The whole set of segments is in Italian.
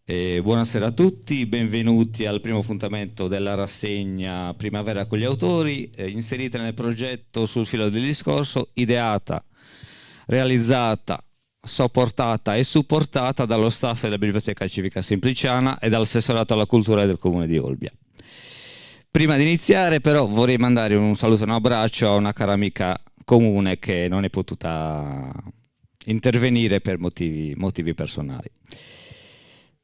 Buonasera a tutti, benvenuti al primo appuntamento della rassegna Primavera con gli autori, inserita nel progetto Sul filo del discorso, ideata, realizzata, sopportata e supportata dallo staff della Biblioteca Civica Sempliciana e dall'assessorato alla cultura del Comune di Olbia. Prima di iniziare però vorrei mandare un saluto e un abbraccio a una cara amica comune che non è potuta intervenire per motivi personali.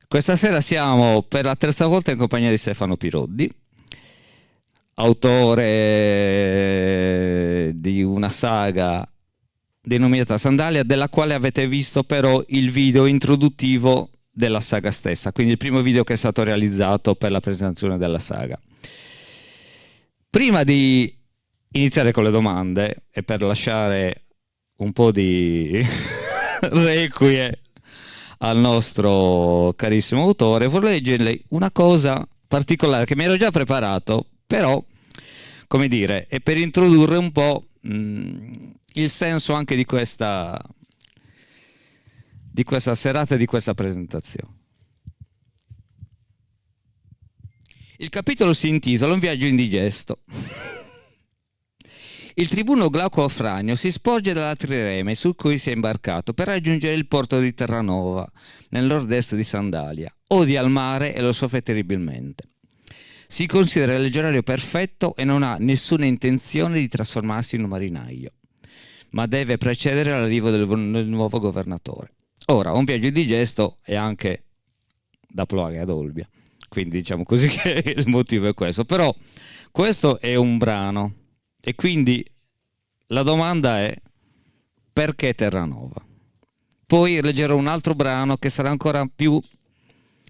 Questa sera siamo per la terza volta in compagnia di Stefano Piroddi, autore di una saga denominata Sandalia, della quale avete visto però il video introduttivo della saga stessa, quindi il primo video che è stato realizzato per la presentazione della saga. Prima di iniziare con le domande e per lasciare un po' di requie al nostro carissimo autore, vorrei leggerle una cosa particolare che mi ero già preparato, però, come dire, è per introdurre un po' il senso anche di questa serata e di questa presentazione. Il capitolo si intitola Un viaggio indigesto. Il tribuno Glauco Afranio si sporge dalla trireme su cui si è imbarcato per raggiungere il porto di Terranova, nel nord-est di Sandalia. Odia il mare e lo soffre terribilmente. Si considera il leggerario perfetto e non ha nessuna intenzione di trasformarsi in un marinaio, ma deve precedere l'arrivo del nuovo governatore. Ora, un viaggio indigesto è anche da Ploaghe ad Olbia, quindi diciamo così che il motivo è questo. Però questo è un brano. E quindi la domanda è: perché Terranova? Poi leggerò un altro brano che sarà ancora più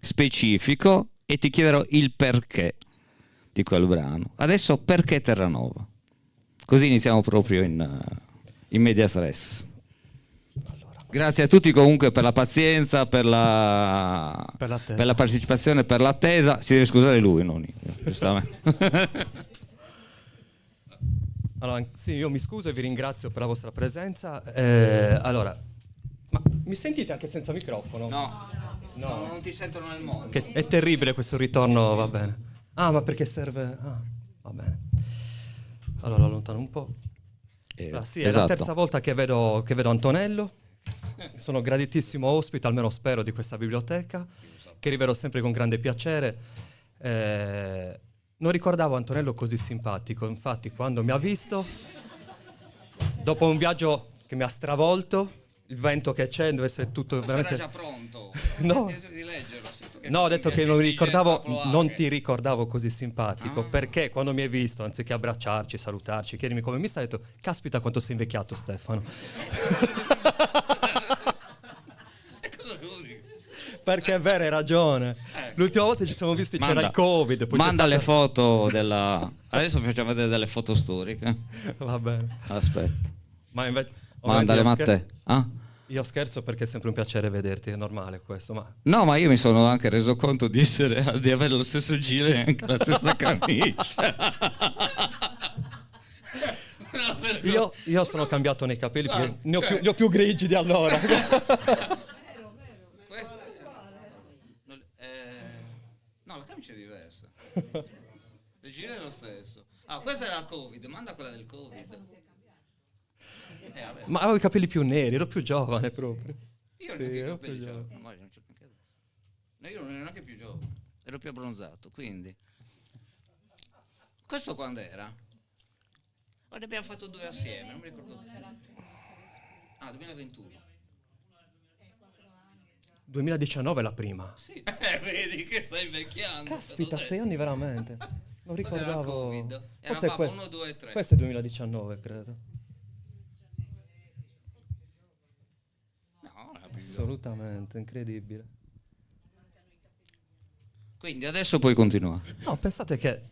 specifico e ti chiederò il perché di quel brano. Adesso perché Terranova? Così iniziamo proprio in medias res. Grazie a tutti comunque per la pazienza, per la partecipazione, per l'attesa. Si deve scusare lui, non io, giustamente. Allora, sì, io mi scuso e vi ringrazio per la vostra presenza. Allora, ma mi sentite anche senza microfono? No, non ti sentono nel mondo. Che è terribile questo ritorno, va bene. Ah, ma perché serve? Ah, va bene. Allora, allontano un po'. Sì, è la terza volta che vedo Antonello. Sono graditissimo ospite, almeno spero, di questa biblioteca, che rivedrò sempre con grande piacere. Non ricordavo Antonello così simpatico, infatti quando mi ha visto, dopo un viaggio che mi ha stravolto, il vento che c'è, deve essere tutto veramente... Era già pronto? No, no, ho detto che non ti ricordavo così simpatico, perché quando mi hai visto, anziché abbracciarci, salutarci, chiedermi come mi stai, ho detto, caspita quanto sei invecchiato Stefano. Perché è vero, hai ragione. L'ultima volta ci siamo visti, c'era il Covid. Poi manda le foto della... Adesso vi facciamo vedere delle foto storiche. Va bene. Aspetta. Ma invece... Mandale a te. Ah? Io scherzo perché è sempre un piacere vederti, è normale questo. Ma... No, ma io mi sono anche reso conto di avere lo stesso gilet e anche la stessa camicia. Io sono cambiato nei capelli, li ho più grigi di allora. C'è diversa. Il giro è lo stesso. Ah, questa era il Covid, manda quella del Covid. Ma avevo i capelli più neri, ero più giovane proprio. Io ero più giovane. No, io non ero neanche più giovane, ero più abbronzato, quindi. Questo quando era? Oh, ne abbiamo fatto due assieme, non mi ricordo più. Ah, 2021. 2019 è la prima. Sì, vedi che stai invecchiando. Caspita, 6 anni veramente. Non ricordavo. Forse è questo. 1, 2, 3. Questo è 2019, credo. No, assolutamente, incredibile. Quindi adesso puoi continuare. No, pensate che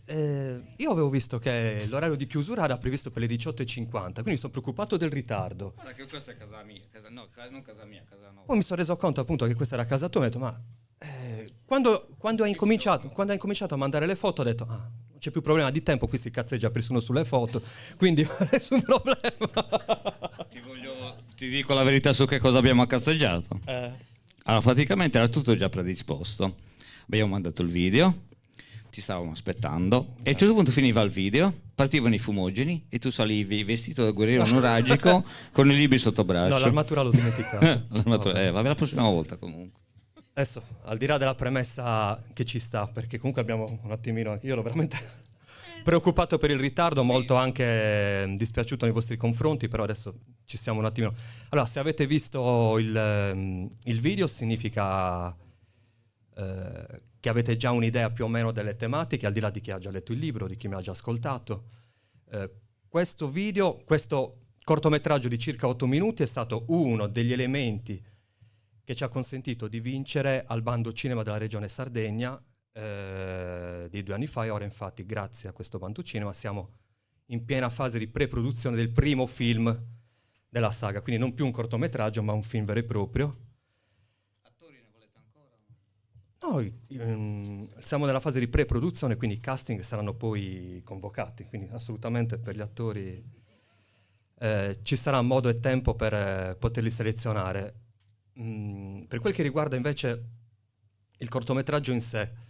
io avevo visto che l'orario di chiusura era previsto per le 18:50, quindi sono preoccupato del ritardo. Guarda che questa è casa mia, no, non casa mia, casa nuova. Poi mi sono reso conto appunto che questa era casa tua, ho detto ma quando hai incominciato a mandare le foto ho detto non c'è più problema di tempo, qui si cazzeggia persino sulle foto, quindi nessun problema. Ti dico la verità su che cosa abbiamo cazzeggiato. Allora, praticamente era tutto già predisposto. Abbiamo mandato il video, ti stavamo aspettando e a un certo punto finiva il video, partivano i fumogeni e tu salivi vestito da guerriero nuragico con i libri sotto braccio. No, l'armatura l'ho dimenticata. Vabbè, la prossima volta comunque. Adesso, al di là della premessa che ci sta, perché comunque abbiamo un attimino, io ero veramente preoccupato per il ritardo, molto anche dispiaciuto nei vostri confronti, però adesso ci siamo un attimino. Allora, se avete visto il video significa che avete già un'idea più o meno delle tematiche, al di là di chi ha già letto il libro, di chi mi ha già ascoltato. Questo video, questo cortometraggio di circa 8 minuti è stato uno degli elementi che ci ha consentito di vincere al bando cinema della regione Sardegna di 2 anni fa, e ora infatti grazie a questo bando cinema siamo in piena fase di pre-produzione del primo film della saga, quindi non più un cortometraggio ma un film vero e proprio. Attori ne volete ancora? No, siamo nella fase di pre-produzione, quindi i casting saranno poi convocati, quindi assolutamente per gli attori ci sarà modo e tempo per poterli selezionare. Per quel che riguarda invece il cortometraggio in sé,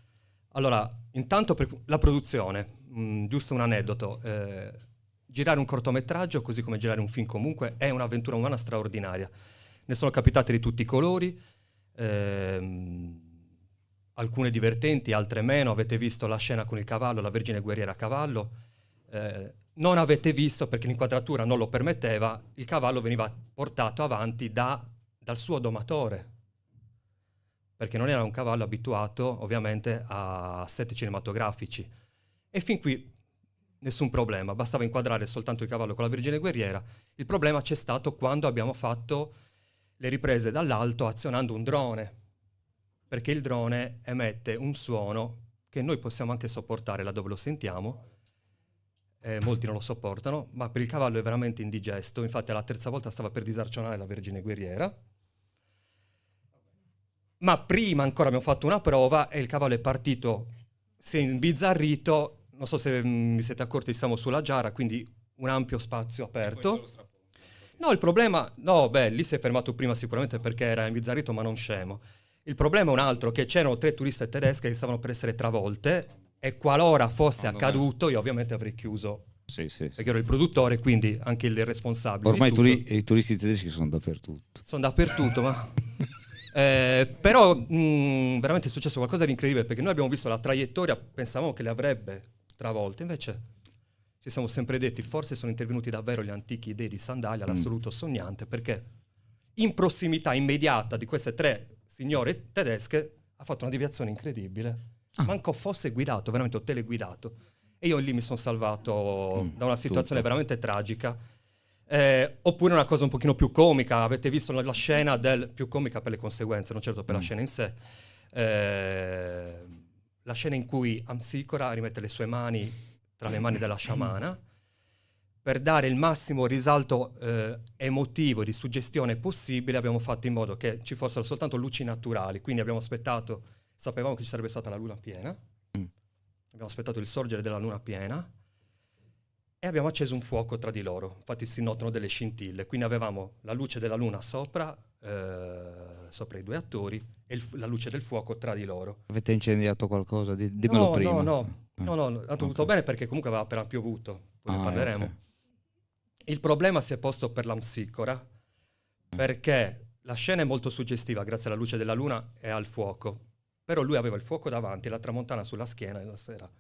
allora, intanto per la produzione, giusto un aneddoto, girare un cortometraggio, così come girare un film comunque, è un'avventura umana straordinaria. Ne sono capitate di tutti i colori, alcune divertenti, altre meno. Avete visto la scena con il cavallo, la Vergine Guerriera a cavallo. Non avete visto, perché l'inquadratura non lo permetteva, il cavallo veniva portato avanti dal suo domatore, perché non era un cavallo abituato ovviamente a set cinematografici. E fin qui nessun problema, bastava inquadrare soltanto il cavallo con la Vergine Guerriera. Il problema c'è stato quando abbiamo fatto le riprese dall'alto azionando un drone, perché il drone emette un suono che noi possiamo anche sopportare laddove lo sentiamo, molti non lo sopportano, ma per il cavallo è veramente indigesto. Infatti alla terza volta stava per disarcionare la Vergine Guerriera. Ma prima ancora abbiamo fatto una prova e il cavallo è partito, si è imbizzarrito, non so se vi siete accorti, siamo sulla Giara, quindi un ampio spazio aperto. No, il problema, no, beh, lì si è fermato prima sicuramente perché era imbizzarrito ma non scemo. Il problema è un altro, che c'erano 3 turiste tedesche che stavano per essere travolte e qualora fosse accaduto io ovviamente avrei chiuso. Sì. Perché ero il produttore, quindi anche il responsabile. Ormai i turisti tedeschi sono dappertutto. Sono dappertutto, ma... però veramente è successo qualcosa di incredibile, perché noi abbiamo visto la traiettoria, pensavamo che le avrebbe travolte, invece ci siamo sempre detti forse sono intervenuti davvero gli antichi dei di Sandalia, l'assoluto sognante, perché in prossimità immediata di queste 3 signore tedesche ha fatto una deviazione incredibile, manco fosse guidato, veramente ho teleguidato, e io lì mi sono salvato da una situazione veramente tragica. Oppure una cosa un pochino più comica, avete visto la scena più comica per le conseguenze, non certo per la scena in sé, la scena in cui Amsicora rimette le sue mani tra le mani della sciamana per dare il massimo risalto emotivo e di suggestione possibile. Abbiamo fatto in modo che ci fossero soltanto luci naturali, quindi abbiamo aspettato, sapevamo che ci sarebbe stata la luna piena, abbiamo aspettato il sorgere della luna piena e abbiamo acceso un fuoco tra di loro, infatti si notano delle scintille, quindi avevamo la luce della luna sopra i 2 attori e la luce del fuoco tra di loro. Avete incendiato qualcosa? Dimmelo prima. No, ha dovuto bene perché comunque aveva appena piovuto, poi ne parleremo. Okay. Il problema si è posto per l'Amsicora, perché la scena è molto suggestiva grazie alla luce della luna e al fuoco, però lui aveva il fuoco davanti e la tramontana sulla schiena e la sera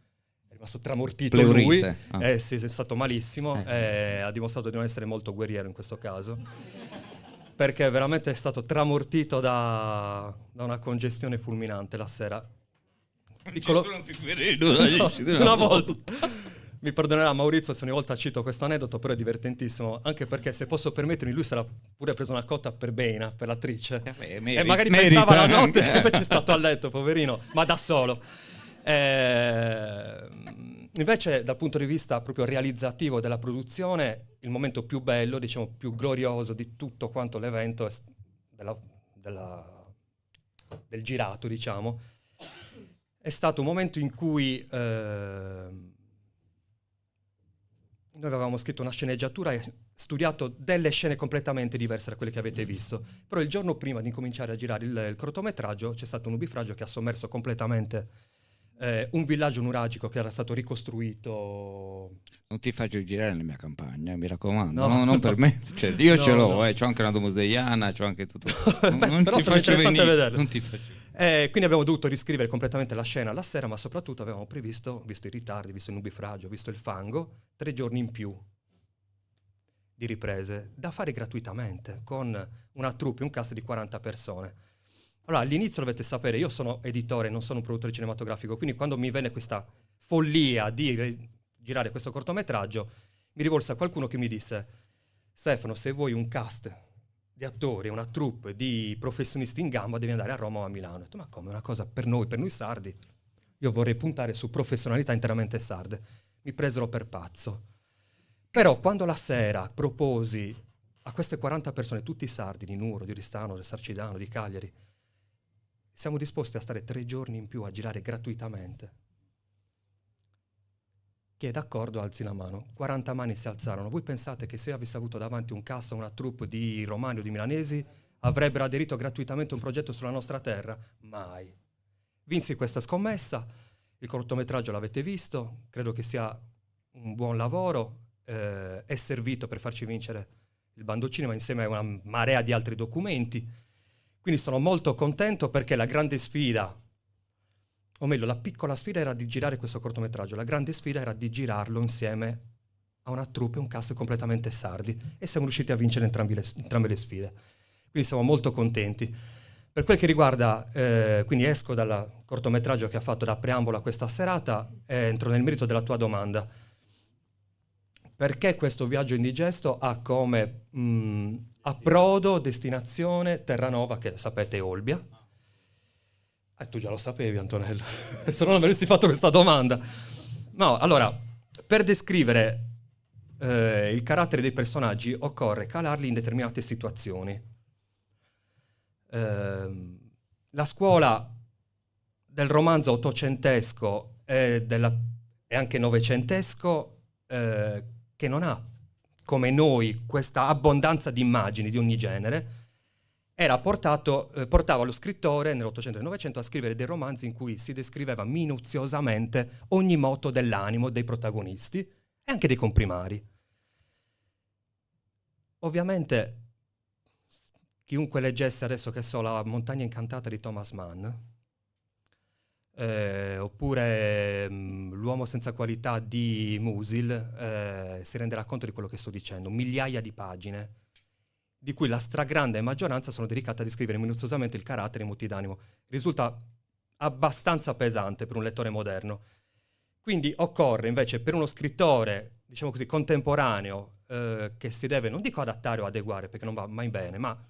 è rimasto tramortito. Pleurite. Lui. Sì, è stato malissimo, ha dimostrato di non essere molto guerriero in questo caso, perché veramente è stato tramortito da una congestione fulminante la sera. Piccolo... una volta. Mi perdonerà Maurizio se ogni volta cito questo aneddoto, però è divertentissimo, anche perché se posso permettermi lui sarà pure preso una cotta per Bena, per l'attrice, e magari pensava la notte e invece è stato a letto, poverino, ma da solo. Invece dal punto di vista proprio realizzativo della produzione, il momento più bello, diciamo più glorioso di tutto quanto l'evento del girato, diciamo, è stato un momento in cui noi avevamo scritto una sceneggiatura e studiato delle scene completamente diverse da quelle che avete visto. Però il giorno prima di incominciare a girare il cortometraggio c'è stato un nubifragio che ha sommerso completamente un villaggio nuragico che era stato ricostruito. Non ti faccio girare la mia campagna, mi raccomando. No, non per me. Cioè, io ce l'ho, no. c'ho anche una domus deiana, c'ho anche tutto. Non però ti faccio venire. Vederlo. Non ti faccio. Quindi abbiamo dovuto riscrivere completamente la scena la sera, ma soprattutto avevamo previsto, visto i ritardi, visto il nubifragio, visto il fango, 3 giorni in più di riprese da fare gratuitamente con una troupe, un cast di 40 persone. Allora, all'inizio dovete sapere, io sono editore, non sono un produttore cinematografico, quindi quando mi venne questa follia di girare questo cortometraggio, mi rivolse a qualcuno che mi disse: Stefano, se vuoi un cast di attori, una troupe di professionisti in gamba, devi andare a Roma o a Milano. Ho detto, ma come, una cosa per noi sardi? Io vorrei puntare su professionalità interamente sarde. Mi presero per pazzo. Però quando la sera proposi a queste 40 persone, tutti sardi, di Nuoro, di Ristano, di Sarcidano, di Cagliari, siamo disposti a stare 3 giorni in più a girare gratuitamente. Chi è d'accordo alzi la mano. 40 mani si alzarono. Voi pensate che se avessi avuto davanti un cast o una troupe di romani o di milanesi avrebbero aderito gratuitamente a un progetto sulla nostra terra? Mai. Vinsi questa scommessa, il cortometraggio l'avete visto, credo che sia un buon lavoro, è servito per farci vincere il bando cinema insieme a una marea di altri documenti. Quindi sono molto contento perché la grande sfida, o meglio, la piccola sfida era di girare questo cortometraggio, la grande sfida era di girarlo insieme a una troupe e un cast completamente sardi, e siamo riusciti a vincere entrambe le sfide. Quindi siamo molto contenti. Per quel che riguarda, quindi esco dal cortometraggio che ha fatto da preambolo a questa serata e entro nel merito della tua domanda. Perché questo viaggio indigesto ha come approdo, destinazione, Terranova, che sapete è Olbia. Tu già lo sapevi, Antonello, se no non avresti fatto questa domanda. No, allora, per descrivere il carattere dei personaggi occorre calarli in determinate situazioni. La scuola del romanzo ottocentesco e anche novecentesco, che non ha, come noi, questa abbondanza di immagini di ogni genere, portava lo scrittore nell'Ottocento e nel Novecento a scrivere dei romanzi in cui si descriveva minuziosamente ogni moto dell'animo dei protagonisti e anche dei comprimari. Ovviamente, chiunque leggesse adesso, che so, La montagna incantata di Thomas Mann, oppure L'uomo senza qualità di Musil, si renderà conto di quello che sto dicendo. Migliaia di pagine, di cui la stragrande maggioranza sono dedicate a descrivere minuziosamente il carattere e i moti d'animo. Risulta abbastanza pesante per un lettore moderno. Quindi occorre invece per uno scrittore, diciamo così, contemporaneo, che si deve, non dico adattare o adeguare perché non va mai bene, ma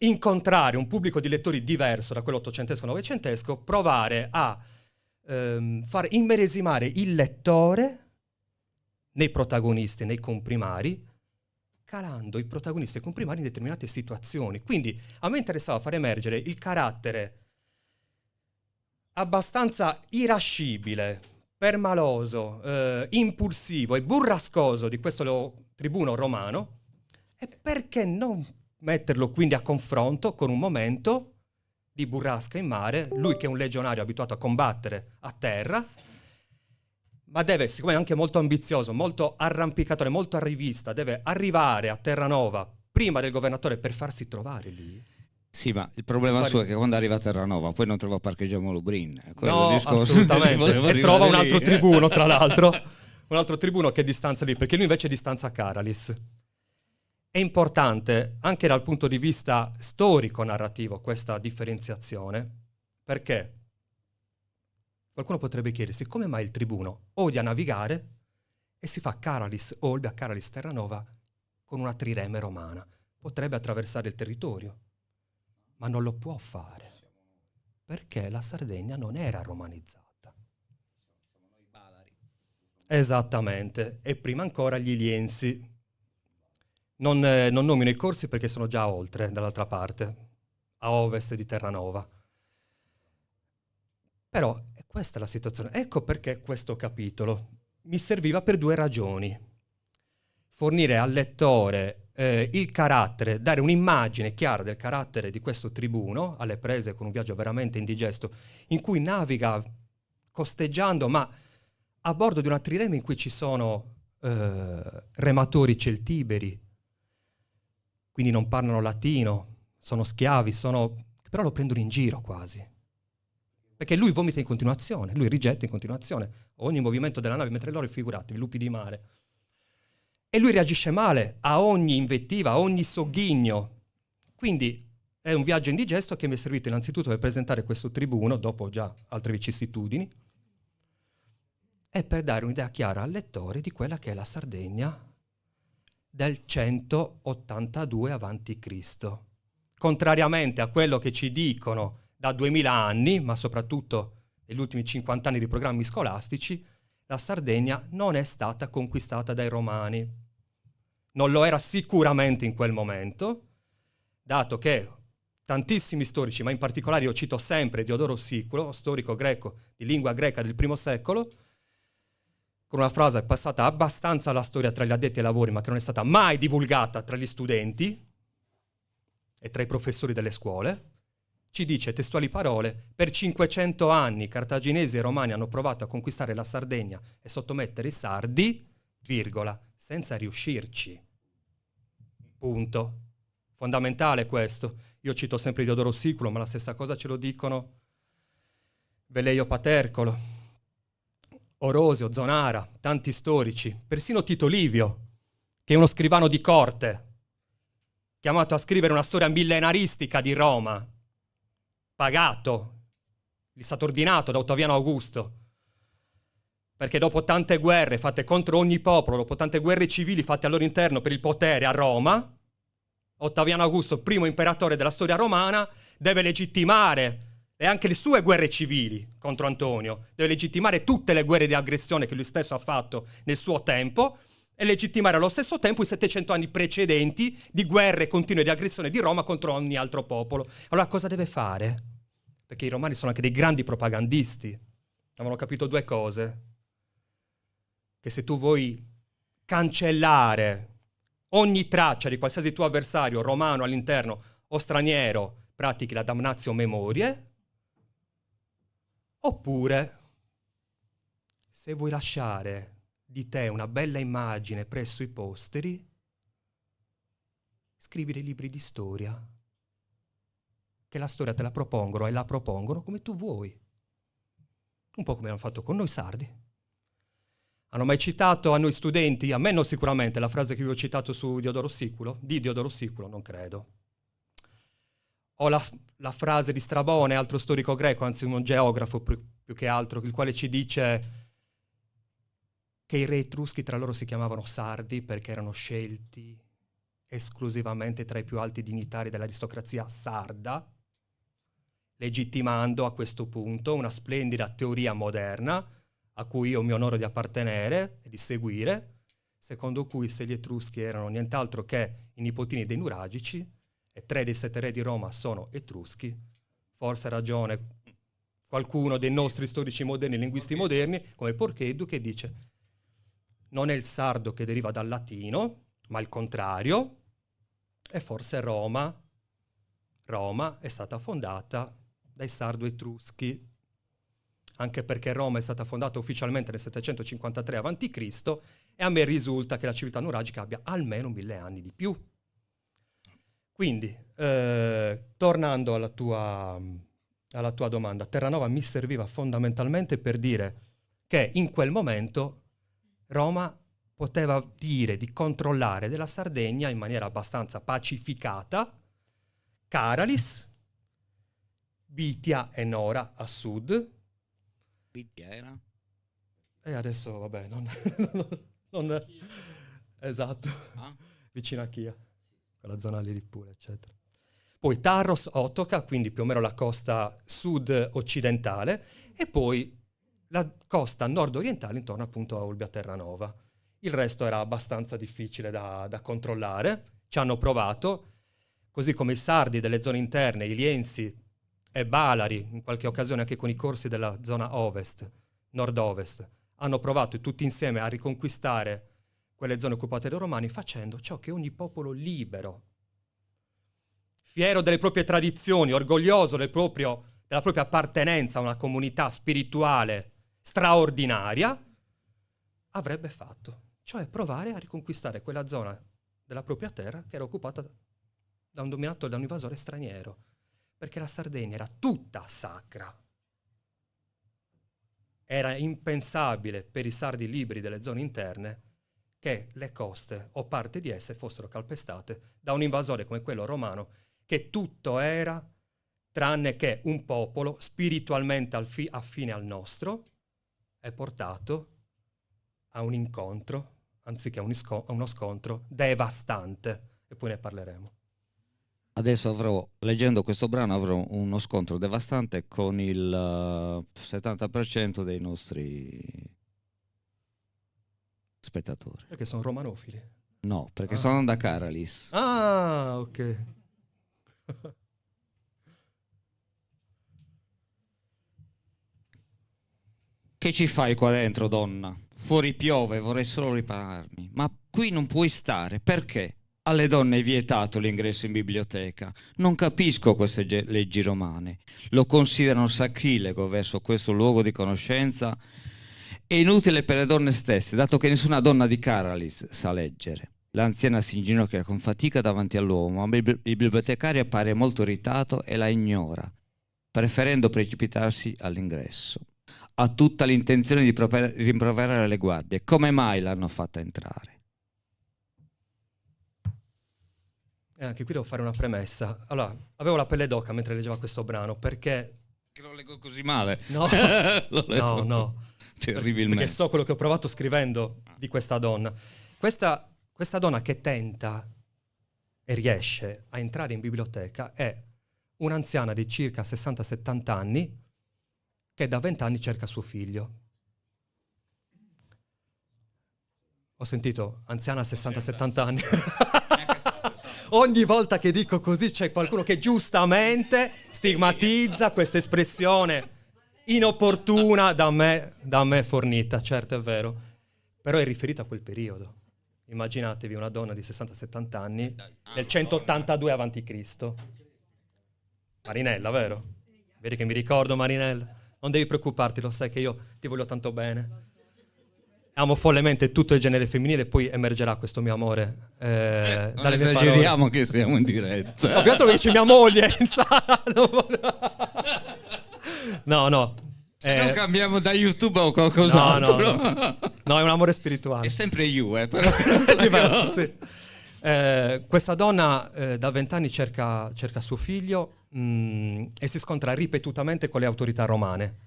incontrare un pubblico di lettori diverso da quello ottocentesco e novecentesco, provare a far immedesimare il lettore nei protagonisti, nei comprimari, calando i protagonisti e i comprimari in determinate situazioni. Quindi a me interessava far emergere il carattere abbastanza irascibile, permaloso, impulsivo e burrascoso di questo tribuno romano, e perché non metterlo quindi a confronto con un momento di burrasca in mare, lui che è un legionario abituato a combattere a terra, ma deve, siccome è anche molto ambizioso, molto arrampicatore, molto arrivista, deve arrivare a Terranova prima del governatore per farsi trovare lì. Sì, ma il problema suo è che quando arriva a Terranova poi non trova parcheggio a Molubrin. No, assolutamente. E trova un altro tribuno, tra l'altro. Un altro tribuno che è distanza lì, perché lui invece è distanza a Caralis. È importante anche dal punto di vista storico-narrativo questa differenziazione, perché qualcuno potrebbe chiedersi come mai il tribuno odia navigare e si fa Caralis-Olbia, Caralis-Terranova con una trireme romana. Potrebbe attraversare il territorio, ma non lo può fare, perché la Sardegna non era romanizzata. Esattamente, e prima ancora gli Iliensi. Non nomino i corsi perché sono già oltre, dall'altra parte, a ovest di Terranova. Però questa è la situazione. Ecco perché questo capitolo. mi serviva per 2 ragioni. Fornire al lettore il carattere, dare un'immagine chiara del carattere di questo tribuno, alle prese con un viaggio veramente indigesto, in cui naviga costeggiando, ma a bordo di una trirema in cui ci sono rematori celtiberi, quindi non parlano latino, sono schiavi, però lo prendono in giro quasi. Perché lui vomita in continuazione, lui rigetta in continuazione ogni movimento della nave, mentre loro, figuratevi, lupi di mare. E lui reagisce male a ogni invettiva, a ogni sogghigno. Quindi è un viaggio indigesto che mi è servito innanzitutto per presentare questo tribuno, dopo già altre vicissitudini, e per dare un'idea chiara al lettore di quella che è la Sardegna del 182 a.C. Contrariamente a quello che ci dicono da 2000 anni, ma soprattutto negli ultimi 50 anni di programmi scolastici, la Sardegna non è stata conquistata dai Romani. Non lo era sicuramente in quel momento, dato che tantissimi storici, ma in particolare io cito sempre Diodoro Siculo, storico greco di lingua greca del I secolo, con una frase passata abbastanza alla storia tra gli addetti ai lavori, ma che non è stata mai divulgata tra gli studenti e tra i professori delle scuole, ci dice, testuali parole, per 500 anni i cartaginesi e i romani hanno provato a conquistare la Sardegna e sottomettere i sardi, virgola, senza riuscirci. Punto. Fondamentale questo. Io cito sempre Diodoro Siculo, ma la stessa cosa ce lo dicono Veleio Patercolo, Orosio, Zonara, tanti storici, persino Tito Livio, che è uno scrivano di corte, chiamato a scrivere una storia millenaristica di Roma, pagato, gli è stato ordinato da Ottaviano Augusto, perché dopo tante guerre fatte contro ogni popolo, dopo tante guerre civili fatte al loro interno per il potere a Roma, Ottaviano Augusto, primo imperatore della storia romana, deve legittimare e anche le sue guerre civili contro Antonio, deve legittimare tutte le guerre di aggressione che lui stesso ha fatto nel suo tempo e legittimare allo stesso tempo i 700 anni precedenti di guerre continue di aggressione di Roma contro ogni altro popolo. Allora cosa deve fare? Perché i romani sono anche dei grandi propagandisti. Avevano capito 2 cose. Che se tu vuoi cancellare ogni traccia di qualsiasi tuo avversario romano all'interno o straniero, pratichi la damnatio memoriae, oppure se vuoi lasciare di te una bella immagine presso i posteri, scrivi dei libri di storia, che la storia te la propongono e la propongono come tu vuoi. Un po' come hanno fatto con noi sardi. Hanno mai citato a noi studenti, a me non sicuramente, la frase che vi ho citato su Diodoro Siculo? Di Diodoro Siculo, non credo. O la frase di Strabone, altro storico greco, anzi un geografo più che altro, il quale ci dice che i re etruschi tra loro si chiamavano sardi perché erano scelti esclusivamente tra i più alti dignitari dell'aristocrazia sarda, legittimando a questo punto una splendida teoria moderna a cui io mi onoro di appartenere e di seguire, secondo cui se gli etruschi erano nient'altro che i nipotini dei nuragici e 3 dei 7 re di Roma sono etruschi, forse ha ragione qualcuno dei nostri storici moderni, linguisti moderni, come Porcheddu, che dice non è il sardo che deriva dal latino, ma il contrario, e forse Roma è stata fondata dai sardo-etruschi, anche perché Roma è stata fondata ufficialmente nel 753 a.C. e a me risulta che la civiltà nuragica abbia almeno 1000 anni di più. Quindi, tornando alla tua domanda, Terranova mi serviva fondamentalmente per dire che in quel momento Roma poteva dire di controllare della Sardegna in maniera abbastanza pacificata Caralis, Bitia e Nora a sud. Bitia era? E adesso, vabbè, non esatto, vicino a Chia, quella zona lì pure, eccetera. Poi Tarros, Otoka, quindi più o meno la costa sud-occidentale, e poi la costa nord-orientale intorno appunto a Olbia Terranova. Il resto era abbastanza difficile da controllare, ci hanno provato, così come i sardi delle zone interne, i liensi e balari, in qualche occasione anche con i corsi della zona ovest, nord-ovest, hanno provato tutti insieme a riconquistare quelle zone occupate dai Romani facendo ciò che ogni popolo libero, fiero delle proprie tradizioni, orgoglioso della propria appartenenza a una comunità spirituale straordinaria, avrebbe fatto, cioè provare a riconquistare quella zona della propria terra che era occupata da un dominatore, da un invasore straniero, perché la Sardegna era tutta sacra. Era impensabile per i sardi liberi delle zone interne che le coste o parte di esse fossero calpestate da un invasore come quello romano, che tutto era tranne che un popolo spiritualmente affine al nostro è portato a un incontro, anziché a uno scontro devastante, e poi ne parleremo. Adesso leggendo questo brano, avrò uno scontro devastante con il 70% dei nostri spettatori. Perché sono romanofili? No, perché sono da Caralis. Ah, ok. Che ci fai qua dentro, donna? Fuori piove, vorrei solo ripararmi. Ma qui non puoi stare, perché? Alle donne è vietato l'ingresso in biblioteca. Non capisco queste leggi romane. Lo considerano sacrilego verso questo luogo di conoscenza. È inutile per le donne stesse, dato che nessuna donna di Caralis sa leggere. L'anziana si inginocchia con fatica davanti all'uomo, ma il bibliotecario appare molto irritato e la ignora, preferendo precipitarsi all'ingresso. Ha tutta l'intenzione di rimproverare le guardie. Come mai l'hanno fatta entrare? Anche qui devo fare una premessa. Allora, avevo la pelle d'oca mentre leggeva questo brano, perché... Che lo leggo così male? No, no. Terribilmente. Perché so quello che ho provato scrivendo di questa donna. Questa donna che tenta e riesce a entrare in biblioteca è un'anziana di circa 60-70 anni che da 20 anni cerca suo figlio. Ho sentito anziana 60-70 anni. Ogni volta che dico così c'è qualcuno che giustamente stigmatizza questa espressione inopportuna da me fornita. Certo, è vero, però è riferita a quel periodo. Immaginatevi una donna di 60-70 anni nel 182 a.C. Marinella, vero? Vedi che mi ricordo, Marinella? Non devi preoccuparti, lo sai che io ti voglio tanto bene. Amo follemente tutto il genere femminile, poi emergerà questo mio amore. Non esageriamo che siamo in diretta. Ovviamente lo dice mia moglie in sala. No. Se no cambiamo da YouTube o qualcos'altro. No, è un amore spirituale. È sempre you, però. È diverso, sì. Questa donna da 20 anni cerca suo figlio e si scontra ripetutamente con le autorità romane.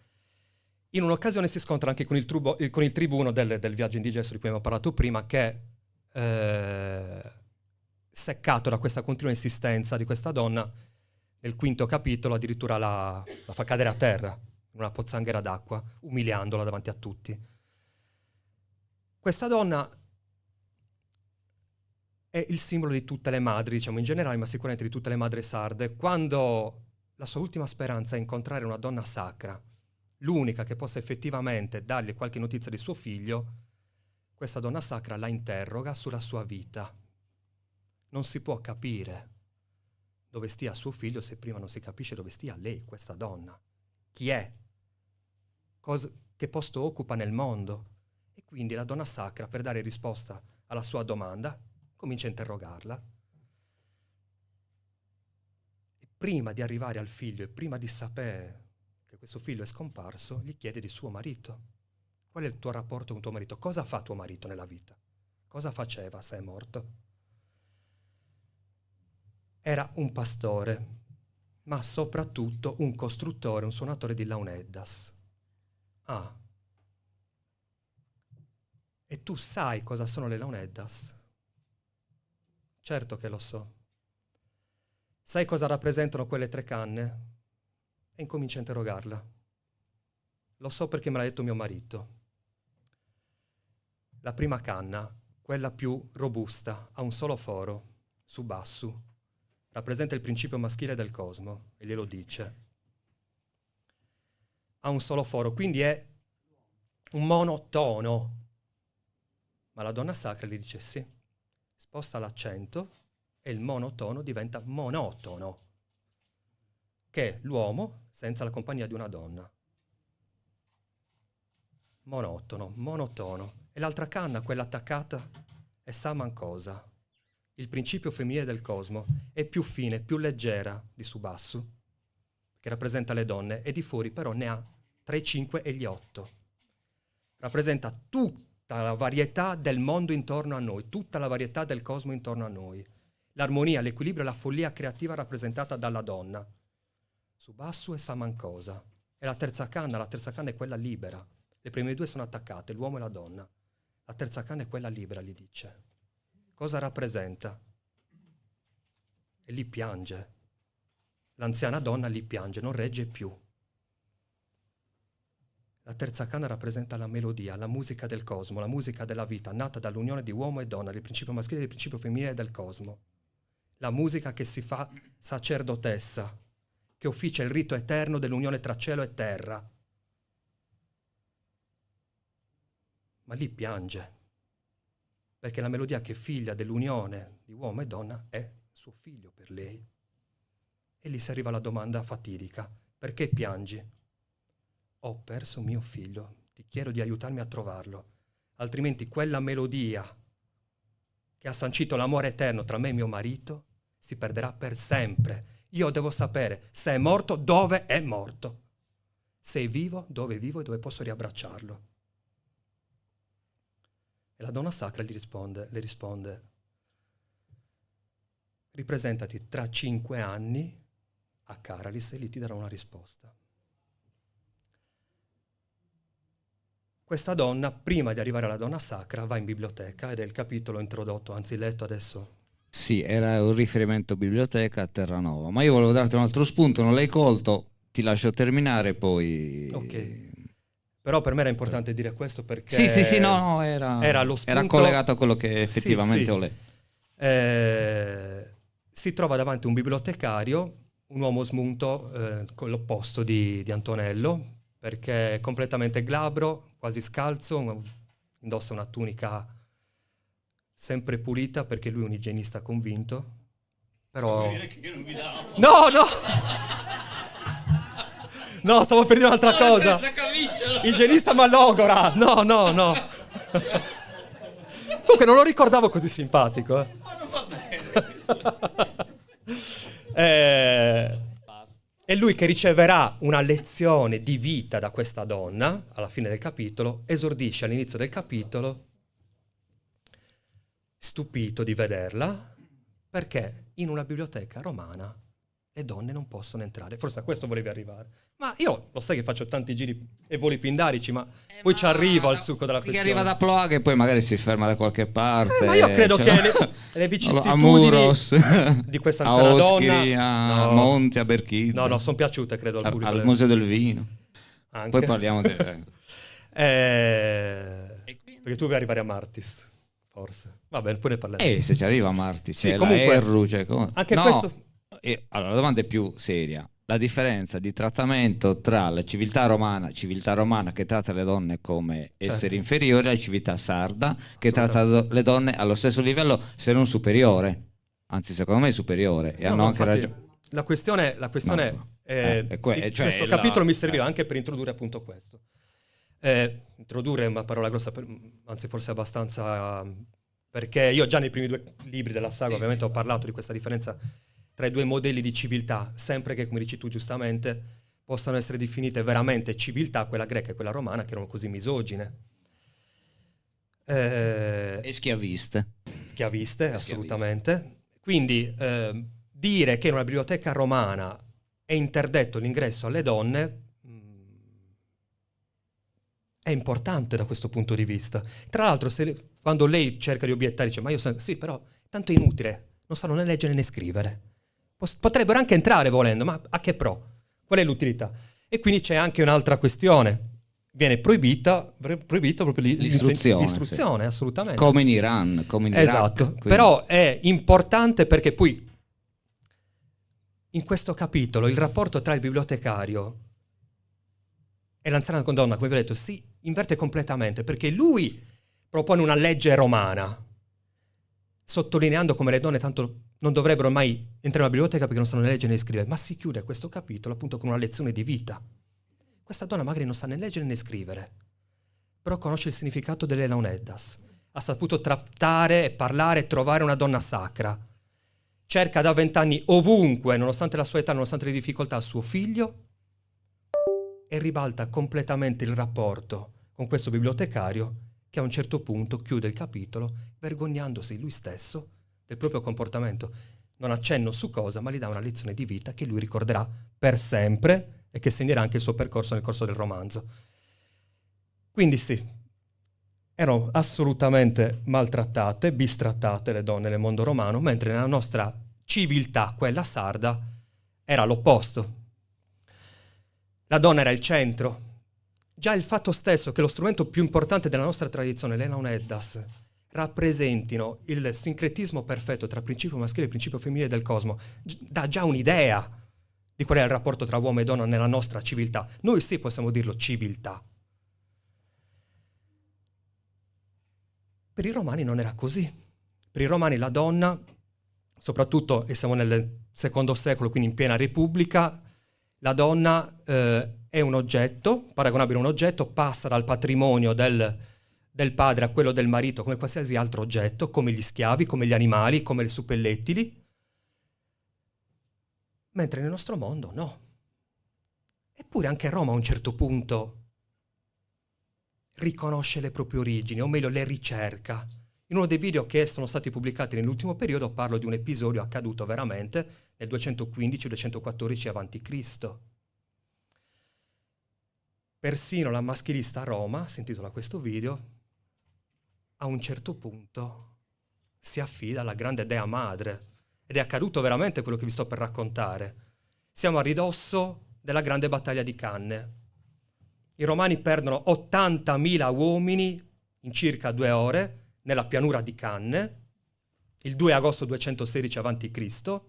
In un'occasione si scontra anche con il tribuno del viaggio indigesto di cui abbiamo parlato prima, che seccato da questa continua insistenza di questa donna, nel 5° capitolo addirittura la fa cadere a terra in una pozzanghera d'acqua, umiliandola davanti a tutti. Questa donna è il simbolo di tutte le madri, diciamo in generale, ma sicuramente di tutte le madri sarde. Quando la sua ultima speranza è incontrare una donna sacra, l'unica che possa effettivamente dargli qualche notizia di suo figlio, questa donna sacra la interroga sulla sua vita. Non si può capire dove stia suo figlio se prima non si capisce dove stia lei, questa donna. Chi è? Che posto occupa nel mondo? E quindi la donna sacra, per dare risposta alla sua domanda, comincia a interrogarla. E prima di arrivare al figlio e prima di sapere che questo figlio è scomparso, gli chiede di suo marito. Qual è il tuo rapporto con tuo marito? Cosa fa tuo marito nella vita? Cosa faceva se è morto? Era un pastore, ma soprattutto un costruttore, un suonatore di launeddas. Ah. E tu sai cosa sono le launeddas? Certo che lo so. Sai cosa rappresentano quelle 3 canne? E incomincia a interrogarla. Lo so perché me l'ha detto mio marito. La prima canna, quella più robusta, ha un solo foro, su bassu, rappresenta il principio maschile del cosmo, e glielo dice. Ha un solo foro, quindi è un monotono. Ma la donna sacra gli dice sì, sposta l'accento e il monotono diventa monotono, che è l'uomo senza la compagnia di una donna. Monotono, monotono. E l'altra canna, quella attaccata, è Samancosa, il principio femminile del cosmo. È più fine, più leggera di Subassu, che rappresenta le donne, e di fuori però ne ha tra i 5 e gli 8. Rappresenta tutta la varietà del mondo intorno a noi, tutta la varietà del cosmo intorno a noi. L'armonia, l'equilibrio e la follia creativa rappresentata dalla donna. Subassu e Samancosa. E la terza canna è quella libera. Le prime due sono attaccate, l'uomo e la donna. La terza canna è quella libera, gli dice. Cosa rappresenta? E lì piange. L'anziana donna lì piange, non regge più. La terza canna rappresenta la melodia, la musica del cosmo, la musica della vita, nata dall'unione di uomo e donna, del principio maschile e del principio femminile del cosmo. La musica che si fa sacerdotessa, che officia il rito eterno dell'unione tra cielo e terra. Ma lì piange, perché la melodia che è figlia dell'unione di uomo e donna è suo figlio per lei. E lì si arriva alla domanda fatidica: perché piangi? Ho perso mio figlio, ti chiedo di aiutarmi a trovarlo, altrimenti quella melodia che ha sancito l'amore eterno tra me e mio marito si perderà per sempre. Io devo sapere se è morto, dove è morto, se è vivo e dove posso riabbracciarlo. E la donna sacra le risponde: ripresentati tra 5 anni a Caralis e lì ti darò una risposta. Questa donna, prima di arrivare alla donna sacra, va in biblioteca ed è il capitolo introdotto, anzi letto adesso. Sì, era un riferimento biblioteca a Terranova, ma io volevo darti un altro spunto, non l'hai colto, ti lascio terminare poi. Ok. Però per me era importante dire questo perché sì, no, era lo spunto, era collegato a quello che effettivamente sì. ho letto. Si trova davanti un bibliotecario, un uomo smunto con l'opposto di Antonello, perché è completamente glabro, quasi scalzo, indossa una tunica sempre pulita perché lui è un igienista convinto. Però... Vuol dire che io non mi davo. No! No, stavo per dire un'altra cosa. Igienista malogora. No. Comunque non lo ricordavo così simpatico. È lui che riceverà una lezione di vita da questa donna alla fine del capitolo, esordisce all'inizio del capitolo, stupito di vederla, perché in una biblioteca romana le donne non possono entrare. Forse a questo volevi arrivare. Ma io lo sai che faccio tanti giri e voli pindarici, ma poi ci arrivo al succo della questione. Che arriva da Ploaghe e poi magari si ferma da qualche parte. Ma io credo che le vicissitudini a Muros, di questa a anziana Oschiri, donna, a Monti, a Berchide. No, sono piaciute, credo, al pubblico. Al Museo del Vino. Anche. Poi parliamo di... Perché tu vuoi arrivare a Martis, forse. Va bene, poi ne parliamo. Se ci arriva a Martis, sì, comunque, Erru, anche no, questo... allora, la domanda è più seria. La differenza di trattamento tra la civiltà romana che tratta le donne come esseri inferiori, e la civiltà sarda che tratta le donne allo stesso livello, se non superiore. Anzi, secondo me è superiore. E hanno anche ragione. La questione questo capitolo mi serviva anche per introdurre appunto questo. Introdurre è una parola grossa, anzi forse abbastanza, perché io già nei primi 2 libri della saga ovviamente ho parlato di questa differenza tra i 2 modelli di civiltà, sempre che, come dici tu giustamente, possano essere definite veramente civiltà, quella greca e quella romana, che erano così misogine. E schiaviste. Schiaviste, assolutamente. Quindi dire che in una biblioteca romana è interdetto l'ingresso alle donne è importante da questo punto di vista. Tra l'altro, quando lei cerca di obiettare, dice: ma io sì, però tanto è inutile, non sanno né leggere né scrivere. Potrebbero anche entrare volendo, ma a che pro? Qual è l'utilità? E quindi c'è anche un'altra questione. Viene proibita proprio l'istruzione, assolutamente. Come in Iran, come in esatto. Iraq. Però è importante perché poi in questo capitolo il rapporto tra il bibliotecario e l'anziana donna, come vi ho detto, si inverte completamente, perché lui propone una legge romana, sottolineando come le donne tanto non dovrebbero mai entrare in una biblioteca perché non sanno né leggere né scrivere, ma si chiude questo capitolo appunto con una lezione di vita. Questa donna magari non sa né leggere né scrivere, però conosce il significato dell'Elauneddas, ha saputo trattare e parlare e trovare una donna sacra. Cerca da 20 anni ovunque, nonostante la sua età, nonostante le difficoltà, suo figlio, e ribalta completamente il rapporto con questo bibliotecario che a un certo punto chiude il capitolo vergognandosi lui stesso del proprio comportamento. Non accenno su cosa, ma gli dà una lezione di vita che lui ricorderà per sempre e che segnerà anche il suo percorso nel corso del romanzo. Quindi sì, erano assolutamente maltrattate, bistrattate le donne nel mondo romano, mentre nella nostra civiltà, quella sarda, era l'opposto. La donna era il centro. Già il fatto stesso che lo strumento più importante della nostra tradizione, l'Elauneddas, rappresentino il sincretismo perfetto tra principio maschile e principio femminile del cosmo, dà già un'idea di qual è il rapporto tra uomo e donna nella nostra civiltà. Noi sì possiamo dirlo civiltà. Per i romani non era così. Per i romani la donna, soprattutto, e siamo nel secondo secolo, quindi in piena Repubblica, la donna è un oggetto, paragonabile a un oggetto, passa dal patrimonio del padre a quello del marito come qualsiasi altro oggetto, come gli schiavi, come gli animali, come le suppellettili, mentre nel nostro mondo no. Eppure anche Roma a un certo punto riconosce le proprie origini, o meglio le ricerca. In uno dei video che sono stati pubblicati nell'ultimo periodo parlo di un episodio accaduto veramente nel 215-214 a.C. Persino la maschilista a Roma, si intitola questo video, a un certo punto si affida alla grande dea madre. Ed è accaduto veramente quello che vi sto per raccontare. Siamo a ridosso della grande battaglia di Canne. I romani perdono 80.000 uomini in circa 2 ore nella pianura di Canne, il 2 agosto 216 a.C.,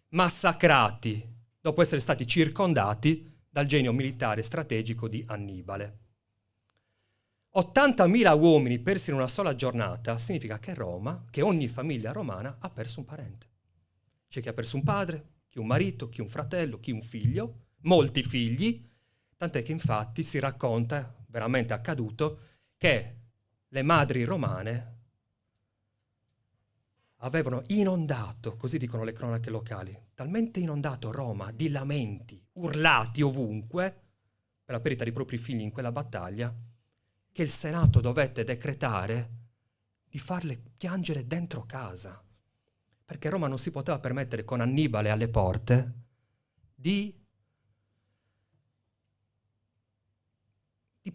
massacrati dopo essere stati circondati dal genio militare strategico di Annibale. 80.000 uomini persi in una sola giornata significa che Roma, che ogni famiglia romana ha perso un parente. C'è chi ha perso un padre, chi un marito, chi un fratello, chi un figlio, molti figli, tant'è che infatti si racconta, veramente accaduto, che le madri romane avevano inondato, così dicono le cronache locali, talmente inondato Roma di lamenti, urlati ovunque, per la perdita dei propri figli in quella battaglia, che il Senato dovette decretare di farle piangere dentro casa, perché Roma non si poteva permettere, con Annibale alle porte, di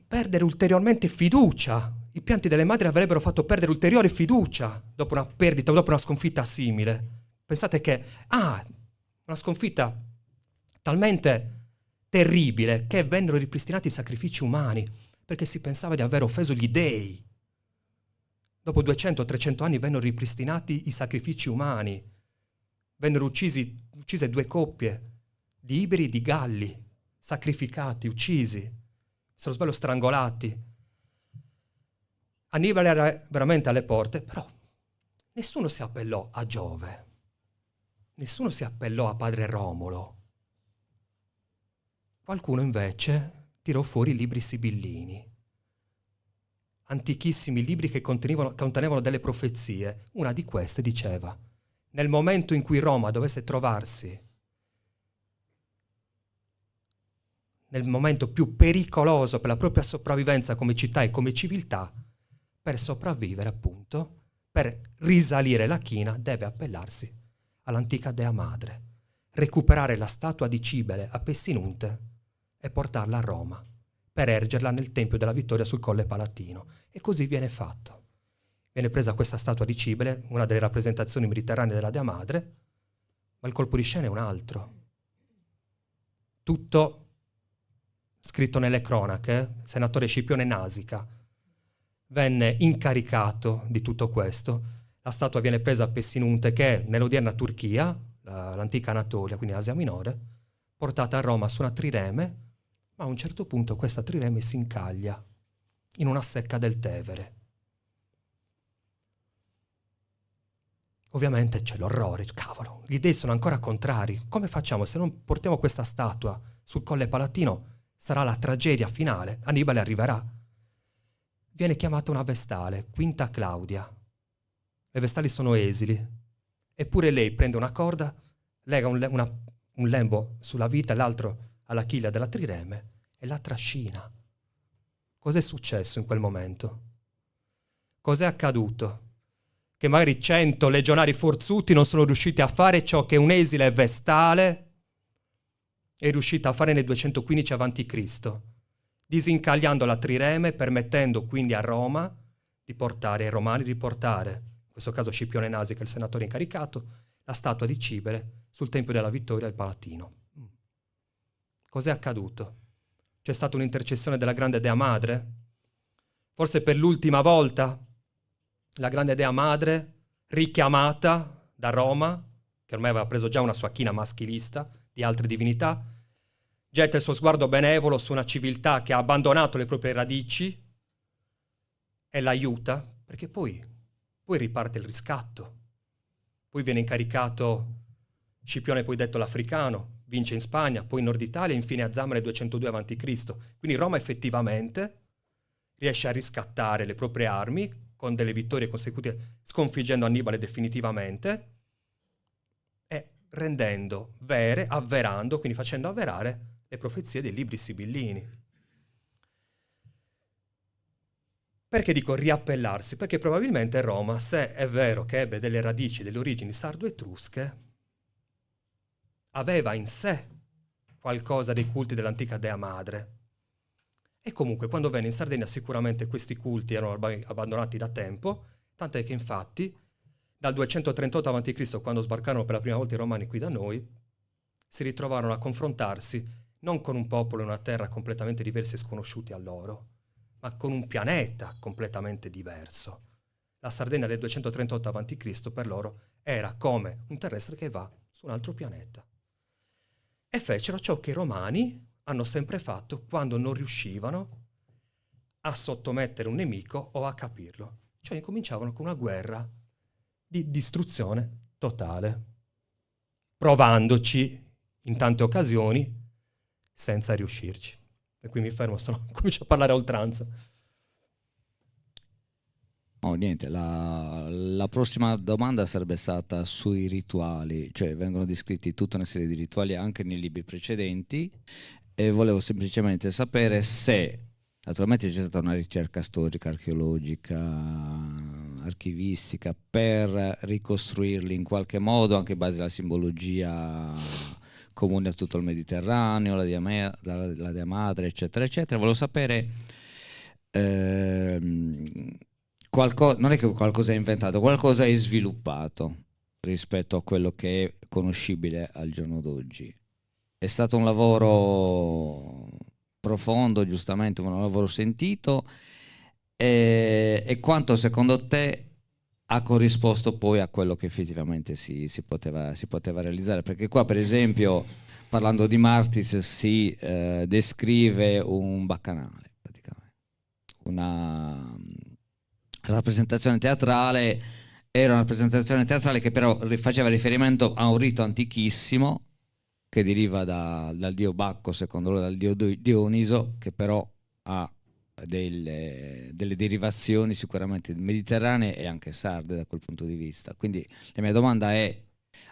perdere ulteriormente fiducia. I pianti delle madri avrebbero fatto perdere ulteriore fiducia dopo una perdita, dopo una sconfitta simile. Pensate che, una sconfitta talmente terribile che vennero ripristinati i sacrifici umani, perché si pensava di aver offeso gli dei. Dopo 200-300 anni vennero ripristinati i sacrifici umani. Vennero uccise 2 coppie di iberi e di galli, sacrificati, uccisi. Se non sbaglio strangolati. Annibale era veramente alle porte, però nessuno si appellò a Giove, nessuno si appellò a padre Romolo. Qualcuno invece tirò fuori i libri sibillini, antichissimi libri che contenevano delle profezie. Una di queste diceva: nel momento in cui Roma dovesse trovarsi nel momento più pericoloso per la propria sopravvivenza come città e come civiltà, per sopravvivere appunto, per risalire la china, deve appellarsi all'antica dea madre, recuperare la statua di Cibele a Pessinunte e portarla a Roma, per ergerla nel Tempio della Vittoria sul Colle Palatino. E così viene fatto. Viene presa questa statua di Cibele, una delle rappresentazioni mediterranee della dea madre, ma il colpo di scena è un altro. Tutto scritto nelle cronache, il senatore Scipione Nasica venne incaricato di tutto questo. La statua viene presa a Pessinunte, che è nell'odierna Turchia, l'antica Anatolia, quindi Asia Minore, portata a Roma su una trireme, ma a un certo punto questa trireme si incaglia in una secca del Tevere. Ovviamente c'è l'orrore, cavolo, gli dei sono ancora contrari, come facciamo? Se non portiamo questa statua sul Colle Palatino sarà la tragedia finale, Annibale arriverà. Viene chiamata una vestale, Quinta Claudia. Le vestali sono esili, eppure lei prende una corda, lega un lembo sulla vita e l'altro alla chiglia della trireme e la trascina. Cos'è successo in quel momento? Cos'è accaduto? Che magari 100 legionari forzuti non sono riusciti a fare ciò che un esile vestale è riuscita a fare nel 215 a.C., disincagliando la trireme, permettendo quindi a Roma di portare, ai romani di portare, in questo caso Scipione Nasi che è il senatore incaricato, la statua di Cibele sul Tempio della Vittoria del Palatino. Cos'è accaduto? C'è stata un'intercessione della grande Dea Madre? Forse per l'ultima volta la grande Dea Madre, richiamata da Roma, che ormai aveva preso già una sua china maschilista di altre divinità, getta il suo sguardo benevolo su una civiltà che ha abbandonato le proprie radici e l'aiuta, perché poi riparte il riscatto. Poi viene incaricato Scipione, poi detto l'Africano, vince in Spagna, poi in Nord Italia e infine a Zama nel 202 a.C. Quindi Roma effettivamente riesce a riscattare le proprie armi con delle vittorie consecutive, sconfiggendo Annibale definitivamente e rendendo avverando, quindi facendo avverare le profezie dei libri sibillini. Perché dico riappellarsi? Perché probabilmente Roma, se è vero che ebbe delle radici, delle origini sardo-etrusche, aveva in sé qualcosa dei culti dell'antica Dea Madre. E comunque quando venne in Sardegna sicuramente questi culti erano abbandonati da tempo, tant'è che infatti dal 238 a.C., quando sbarcarono per la prima volta i Romani qui da noi, si ritrovarono a confrontarsi non con un popolo e una terra completamente diversi e sconosciuti a loro, ma con un pianeta completamente diverso. La Sardegna del 238 a.C. per loro era come un terrestre che va su un altro pianeta. E fecero ciò che i Romani hanno sempre fatto quando non riuscivano a sottomettere un nemico o a capirlo. Cioè incominciavano con una guerra di distruzione totale, provandoci in tante occasioni senza riuscirci. E qui mi fermo, se no comincio a parlare a oltranza. No, niente, la prossima domanda sarebbe stata sui rituali, cioè vengono descritti tutta una serie di rituali anche nei libri precedenti e volevo semplicemente sapere se, naturalmente c'è stata una ricerca storica, archeologica, archivistica per ricostruirli in qualche modo anche in base alla simbologia comune a tutto il Mediterraneo, la Dea Madre, eccetera, eccetera. Volevo sapere... non è che qualcosa è inventato, qualcosa è sviluppato rispetto a quello che è conoscibile al giorno d'oggi. È stato un lavoro profondo, giustamente, un lavoro sentito, e quanto secondo te ha corrisposto poi a quello che effettivamente si poteva realizzare? Perché qua, per esempio, parlando di Martis, si descrive un baccanale, praticamente. Una rappresentazione teatrale, era una rappresentazione teatrale che però faceva riferimento a un rito antichissimo che deriva dal dio Bacco, secondo loro dal dio Dioniso, che però ha delle derivazioni sicuramente mediterranee e anche sarde da quel punto di vista. Quindi la mia domanda è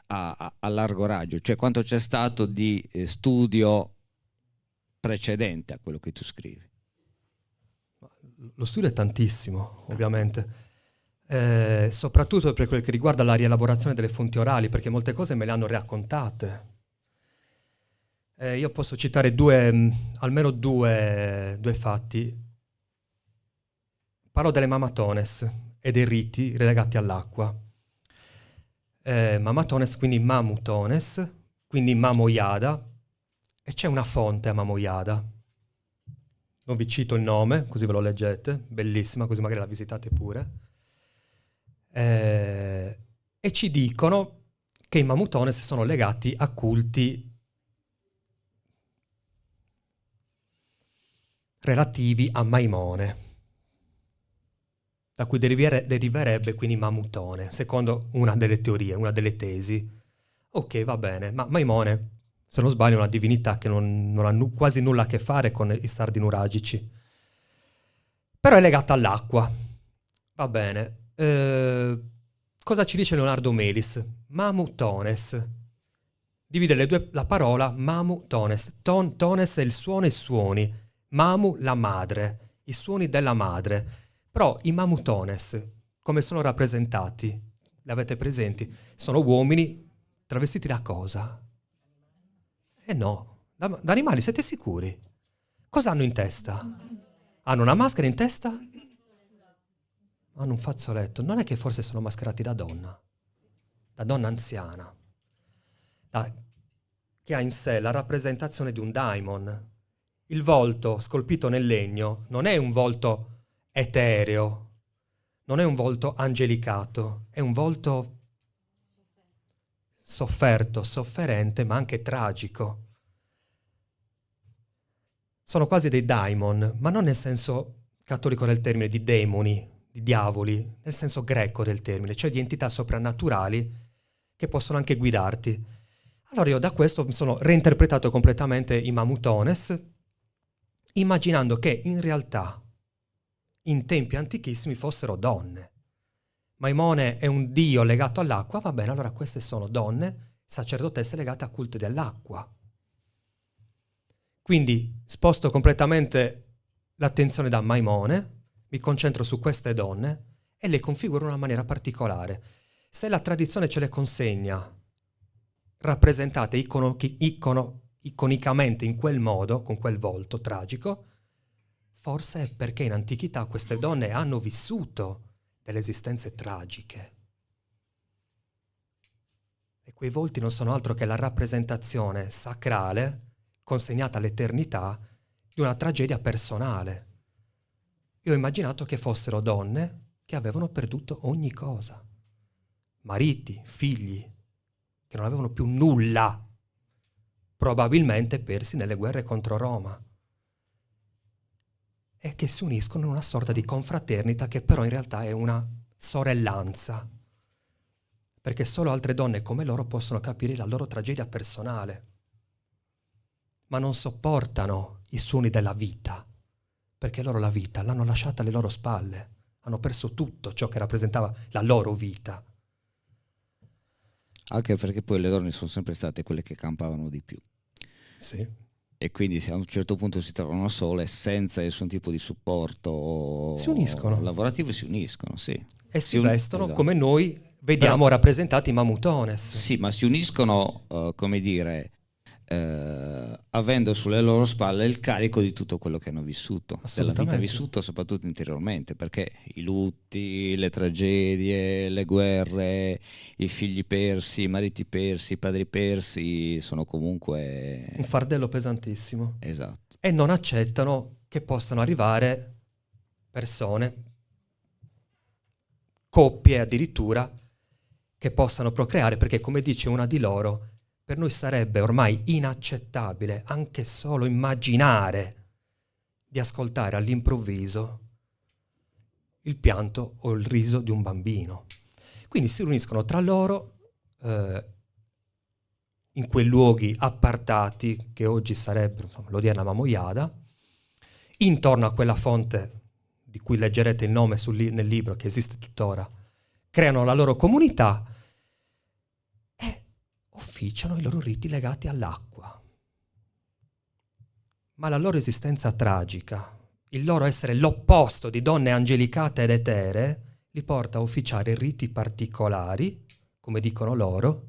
a largo raggio, cioè quanto c'è stato di studio precedente a quello che tu scrivi? Lo studio è tantissimo, ovviamente, soprattutto per quel che riguarda la rielaborazione delle fonti orali, perché molte cose me le hanno raccontate. Io posso citare almeno due fatti. Parlo delle mamatones e dei riti relegati all'acqua. Mamatones, quindi mamutones, quindi Mamoiada, e c'è una fonte a Mamoiada. Non vi cito il nome, così ve lo leggete, bellissima, così magari la visitate pure. E ci dicono che i mamutones sono legati a culti relativi a Maimone. da cui deriverebbe quindi Mamutone, secondo una delle teorie, una delle tesi. Ok, va bene, ma Maimone, se non sbaglio, è una divinità che non ha quasi nulla a che fare con i sardi nuragici. Però è legata all'acqua. Va bene. Cosa ci dice Leonardo Melis? Mamutones. Divide la parola Mamutones. Tones è il suono e suoni. Mamu, la madre. I suoni della madre. Però i Mamutones, come sono rappresentati? Li avete presenti? Sono uomini travestiti da cosa? No, da animali, siete sicuri? Cosa hanno in testa? Hanno una maschera in testa? Hanno un fazzoletto. Non è che forse sono mascherati da donna anziana, che ha in sé la rappresentazione di un daimon. Il volto scolpito nel legno non è un volto etereo, non è un volto angelicato, è un volto sofferto, sofferente, ma anche tragico. Sono quasi dei daimon, ma non nel senso cattolico del termine, di demoni, di diavoli, nel senso greco del termine, cioè di entità soprannaturali che possono anche guidarti. Allora io da questo mi sono reinterpretato completamente i Mamutones, immaginando che in realtà in tempi antichissimi fossero donne. Maimone è un dio legato all'acqua, va bene, allora queste sono donne, sacerdotesse legate a culti dell'acqua. Quindi sposto completamente l'attenzione da Maimone, mi concentro su queste donne e le configuro in una maniera particolare. Se la tradizione ce le consegna rappresentate iconicamente in quel modo, con quel volto tragico, forse è perché in antichità queste donne hanno vissuto delle esistenze tragiche. E quei volti non sono altro che la rappresentazione sacrale consegnata all'eternità di una tragedia personale. Io ho immaginato che fossero donne che avevano perduto ogni cosa. Mariti, figli, che non avevano più nulla, probabilmente persi nelle guerre contro Roma, e che si uniscono in una sorta di confraternita che però in realtà è una sorellanza, perché solo altre donne come loro possono capire la loro tragedia personale, ma non sopportano i suoni della vita, perché loro la vita l'hanno lasciata alle loro spalle, hanno perso tutto ciò che rappresentava la loro vita. Anche perché poi le donne sono sempre state quelle che campavano di più. Sì. E quindi se a un certo punto si trovano sole, senza nessun tipo di supporto si uniscono. Lavorativo, si uniscono, sì. E si vestono esatto. come noi vediamo però rappresentati i Mamutones. Sì, ma si uniscono, come dire, avendo sulle loro spalle il carico di tutto quello che hanno vissuto, della vita vissuta soprattutto interiormente, perché i lutti, le tragedie, le guerre, i figli persi, i mariti persi, i padri persi sono comunque un fardello pesantissimo. Esatto. E non accettano che possano arrivare persone, coppie addirittura, che possano procreare, perché come dice una di loro, per noi sarebbe ormai inaccettabile anche solo immaginare di ascoltare all'improvviso il pianto o il riso di un bambino. Quindi si riuniscono tra loro in quei luoghi appartati che oggi sarebbero l'odierna Mamoiada, intorno a quella fonte di cui leggerete il nome nel libro, che esiste tuttora, creano la loro comunità e officiano i loro riti legati all'acqua. Ma la loro esistenza tragica, il loro essere l'opposto di donne angelicate ed eteree, li porta a officiare riti particolari, come dicono loro,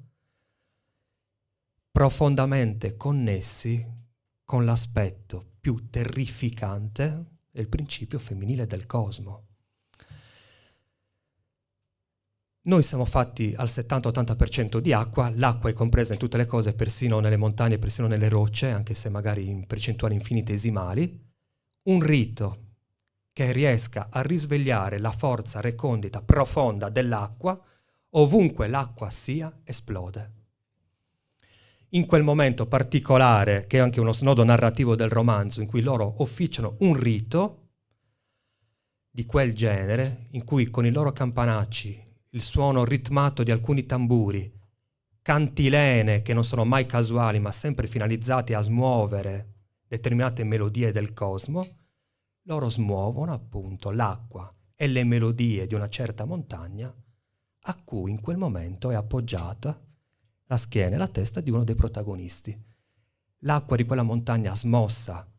profondamente connessi con l'aspetto più terrificante del principio femminile del cosmo. Noi siamo fatti al 70-80% di acqua, l'acqua è compresa in tutte le cose, persino nelle montagne, persino nelle rocce, anche se magari in percentuali infinitesimali. Un rito che riesca a risvegliare la forza recondita, profonda dell'acqua, ovunque l'acqua sia, esplode. In quel momento particolare, che è anche uno snodo narrativo del romanzo, in cui loro officiano un rito, di quel genere, in cui con i loro campanacci, il suono ritmato di alcuni tamburi, cantilene che non sono mai casuali ma sempre finalizzati a smuovere determinate melodie del cosmo, loro smuovono appunto l'acqua e le melodie di una certa montagna a cui in quel momento è appoggiata la schiena e la testa di uno dei protagonisti. L'acqua di quella montagna smossa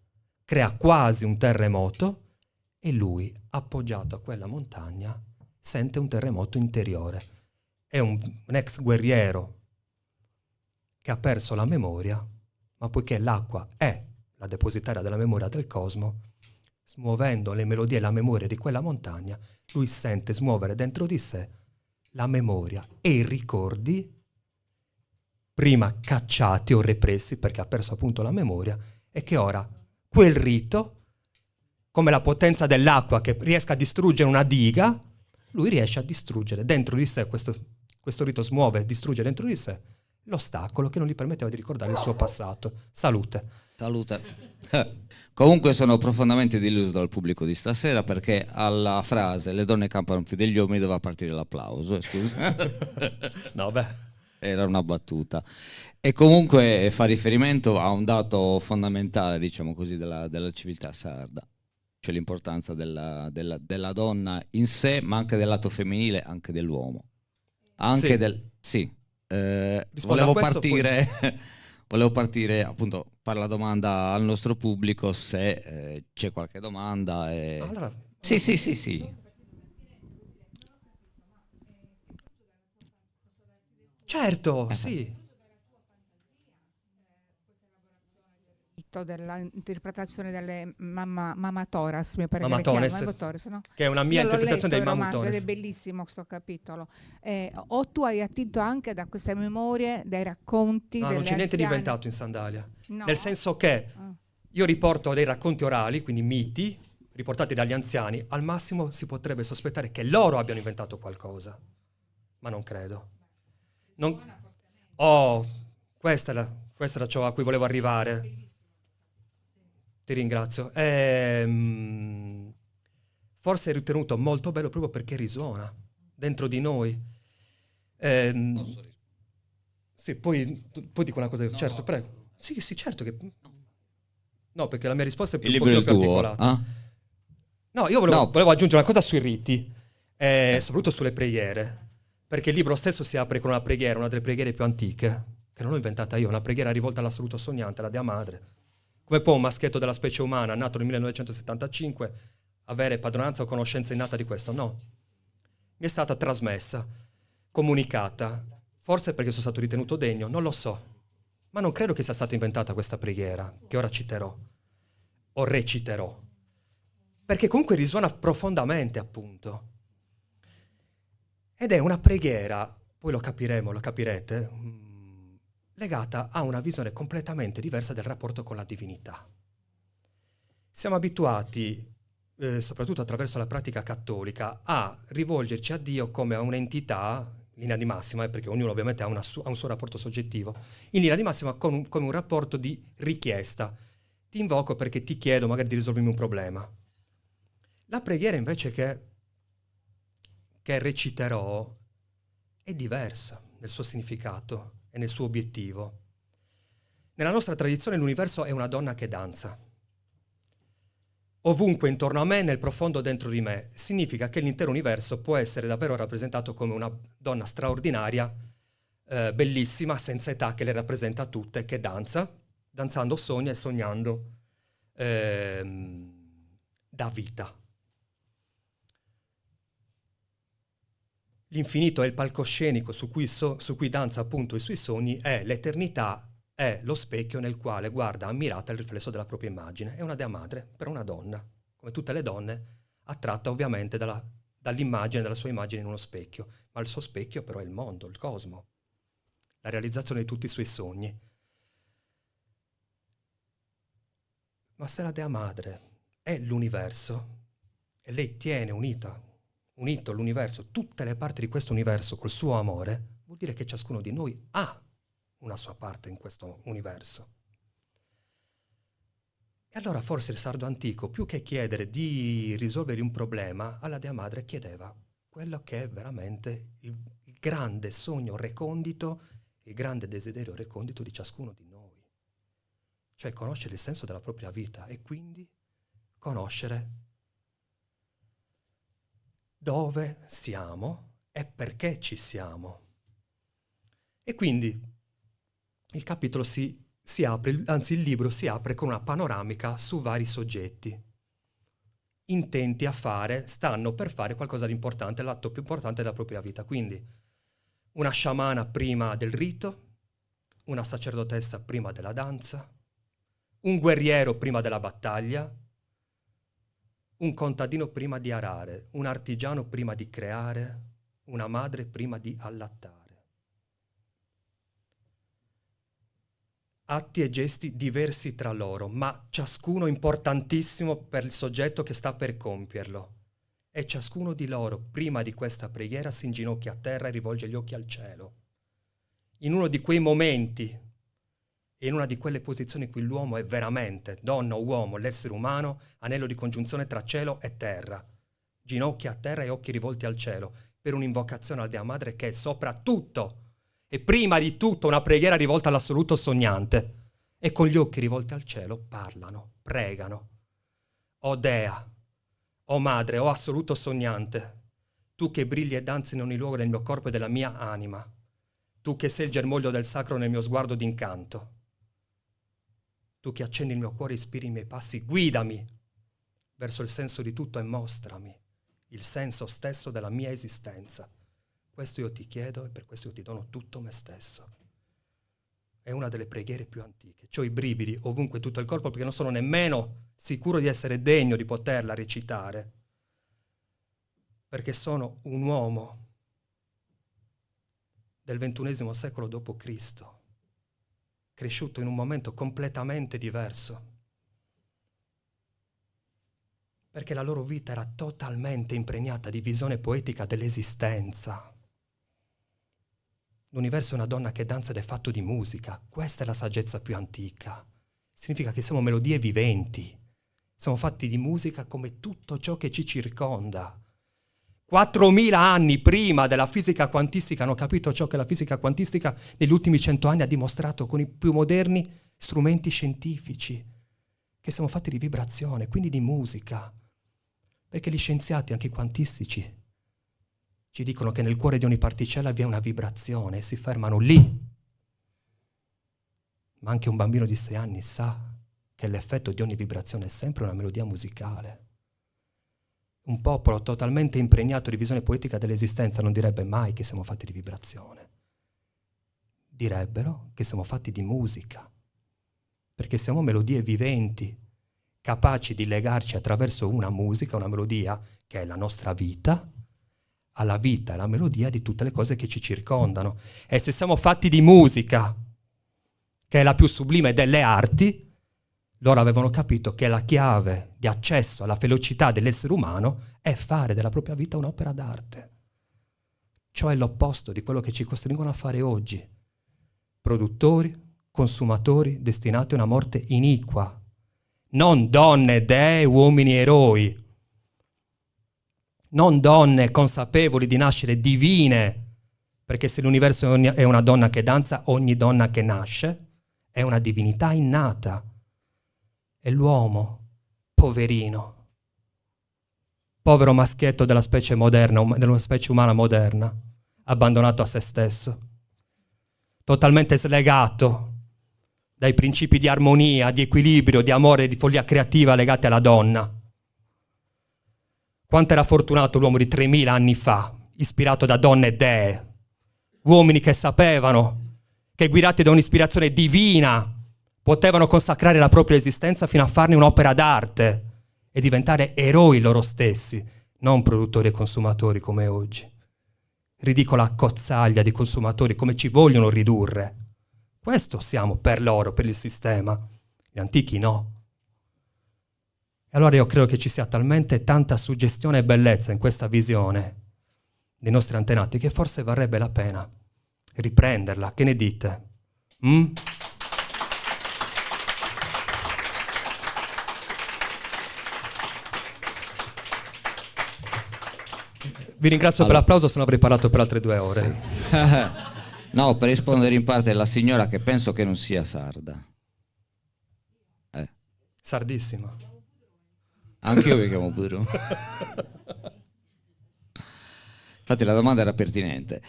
crea quasi un terremoto e lui, appoggiato a quella montagna, sente un terremoto interiore. È un ex guerriero che ha perso la memoria, ma poiché l'acqua è la depositaria della memoria del cosmo, smuovendo le melodie e la memoria di quella montagna, lui sente smuovere dentro di sé la memoria e i ricordi prima cacciati o repressi perché ha perso appunto la memoria, e che ora quel rito, come la potenza dell'acqua che riesca a distruggere una diga, lui riesce a distruggere dentro di sé, questo rito smuove e distrugge dentro di sé l'ostacolo che non gli permetteva di ricordare il suo passato. Salute. Comunque sono profondamente deluso dal pubblico di stasera, perché alla frase "le donne campano più degli uomini" doveva partire l'applauso, scusa. No, beh. Era una battuta. E comunque fa riferimento a un dato fondamentale, diciamo così, della civiltà sarda, cioè l'importanza della donna in sé, ma anche del lato femminile, anche dell'uomo. Anche sì. Volevo partire appunto per la domanda al nostro pubblico, se c'è qualche domanda. Allora, Sì. Certo, sì. Dell'interpretazione delle Mamatoras, mi pare Mamatones, no? che è una mia interpretazione dei Mamatones. Mamatones. Ed è bellissimo questo capitolo. O tu hai attinto anche da queste memorie, dai racconti No, delle non c'è niente di anziane? inventato in Sandalia. No? Nel senso che io riporto dei racconti orali, quindi miti, riportati dagli anziani. Al massimo si potrebbe sospettare che loro abbiano inventato qualcosa, ma non credo. Questa era ciò a cui volevo arrivare. Ti ringrazio. Forse è ritenuto molto bello proprio perché risuona dentro di noi. Sì, poi dico una cosa. Certo, prego. Sì, certo che... No, perché la mia risposta è più un pochino più articolata. No, io volevo aggiungere una cosa sui riti, soprattutto sulle preghiere, perché il libro stesso si apre con una preghiera, una delle preghiere più antiche, che non l'ho inventata io, una preghiera rivolta all'assoluto sognante, la Dea Madre. Come può un maschietto della specie umana, nato nel 1975, avere padronanza o conoscenza innata di questo? No. Mi è stata trasmessa, comunicata, forse perché sono stato ritenuto degno, non lo so. Ma non credo che sia stata inventata questa preghiera, che ora citerò, o reciterò. Perché comunque risuona profondamente, appunto. Ed è una preghiera, poi lo capirete, legata a una visione completamente diversa del rapporto con la divinità. Siamo abituati, soprattutto attraverso la pratica cattolica, a rivolgerci a Dio come a un'entità, in linea di massima, perché ognuno ovviamente ha un suo rapporto soggettivo, in linea di massima come un rapporto di richiesta. Ti invoco perché ti chiedo magari di risolvermi un problema. La preghiera invece che reciterò è diversa nel suo significato e nel suo obiettivo. Nella nostra tradizione l'universo è una donna che danza. Ovunque intorno a me, nel profondo dentro di me, significa che l'intero universo può essere davvero rappresentato come una donna straordinaria, bellissima, senza età, che le rappresenta tutte, che danza, danzando sogna e sognando dà vita. L'infinito è il palcoscenico su cui danza appunto i suoi sogni, è l'eternità, è lo specchio nel quale guarda ammirata il riflesso della propria immagine. È una Dea Madre per una donna, come tutte le donne, attratta ovviamente dall'immagine, dalla sua immagine in uno specchio, ma il suo specchio però è il mondo, il cosmo, la realizzazione di tutti i suoi sogni. Ma se la Dea Madre è l'universo e lei tiene unito l'universo, tutte le parti di questo universo col suo amore, vuol dire che ciascuno di noi ha una sua parte in questo universo. E allora forse il sardo antico, più che chiedere di risolvere un problema, alla Dea Madre chiedeva quello che è veramente il grande sogno recondito, il grande desiderio recondito di ciascuno di noi. Cioè conoscere il senso della propria vita e quindi conoscere dove siamo e perché ci siamo. E quindi il capitolo si apre, anzi il libro si apre con una panoramica su vari soggetti, intenti a fare, stanno per fare qualcosa di importante, l'atto più importante della propria vita. Quindi una sciamana prima del rito, una sacerdotessa prima della danza, un guerriero prima della battaglia, un contadino prima di arare, un artigiano prima di creare, una madre prima di allattare. Atti e gesti diversi tra loro, ma ciascuno importantissimo per il soggetto che sta per compierlo. E ciascuno di loro, prima di questa preghiera, si inginocchia a terra e rivolge gli occhi al cielo. In uno di quei momenti, e in una di quelle posizioni in cui l'uomo è veramente, donna o uomo, l'essere umano, anello di congiunzione tra cielo e terra. Ginocchia a terra e occhi rivolti al cielo, per un'invocazione alla Dea Madre che è sopra tutto. E prima di tutto una preghiera rivolta all'assoluto sognante. E con gli occhi rivolti al cielo parlano, pregano. O Dea, o Madre, o assoluto sognante, tu che brilli e danzi in ogni luogo del mio corpo e della mia anima, tu che sei il germoglio del sacro nel mio sguardo d'incanto, tu che accendi il mio cuore e ispiri i miei passi, guidami verso il senso di tutto e mostrami il senso stesso della mia esistenza. Questo io ti chiedo e per questo io ti dono tutto me stesso. È una delle preghiere più antiche. C'ho i brividi ovunque tutto il corpo perché non sono nemmeno sicuro di essere degno di poterla recitare. Perché sono un uomo del XXI secolo d.C., cresciuto in un momento completamente diverso. Perché la loro vita era totalmente impregnata di visione poetica dell'esistenza. L'universo è una donna che danza ed è fatto di musica. Questa è la saggezza più antica. Significa che siamo melodie viventi. Siamo fatti di musica come tutto ciò che ci circonda. 4.000 anni prima della fisica quantistica hanno capito ciò che la fisica quantistica negli ultimi 100 anni ha dimostrato con i più moderni strumenti scientifici, che siamo fatti di vibrazione, quindi di musica. Perché gli scienziati, anche i quantistici, ci dicono che nel cuore di ogni particella vi è una vibrazione e si fermano lì. Ma anche un bambino di 6 anni sa che l'effetto di ogni vibrazione è sempre una melodia musicale. Un popolo totalmente impregnato di visione poetica dell'esistenza non direbbe mai che siamo fatti di vibrazione. Direbbero che siamo fatti di musica, perché siamo melodie viventi, capaci di legarci attraverso una musica, una melodia, che è la nostra vita, alla vita e alla melodia di tutte le cose che ci circondano. E se siamo fatti di musica, che è la più sublime delle arti, loro avevano capito che la chiave di accesso alla felicità dell'essere umano è fare della propria vita un'opera d'arte. Ciò è l'opposto di quello che ci costringono a fare oggi. Produttori, consumatori, destinati a una morte iniqua. Non donne, dee, uomini eroi. Non donne consapevoli di nascere divine, perché se l'universo è una donna che danza, ogni donna che nasce è una divinità innata. E l'uomo, poverino, povero maschietto della specie moderna, della specie umana moderna, abbandonato a se stesso, totalmente slegato dai principi di armonia, di equilibrio, di amore e di follia creativa legati alla donna. Quanto era fortunato l'uomo di 3000 anni fa, ispirato da donne dee, uomini che sapevano che guidati da un'ispirazione divina potevano consacrare la propria esistenza fino a farne un'opera d'arte e diventare eroi loro stessi, non produttori e consumatori come oggi. Ridicola accozzaglia di consumatori come ci vogliono ridurre. Questo siamo per loro, per il sistema. Gli antichi no. E allora io credo che ci sia talmente tanta suggestione e bellezza in questa visione dei nostri antenati che forse varrebbe la pena riprenderla. Che ne dite? Vi ringrazio per l'applauso, se no avrei parlato per altre 2 ore. Sì. No, per rispondere in parte alla signora che penso che non sia sarda. Sardissima. Anch'io mi chiamo Budru. Infatti la domanda era pertinente.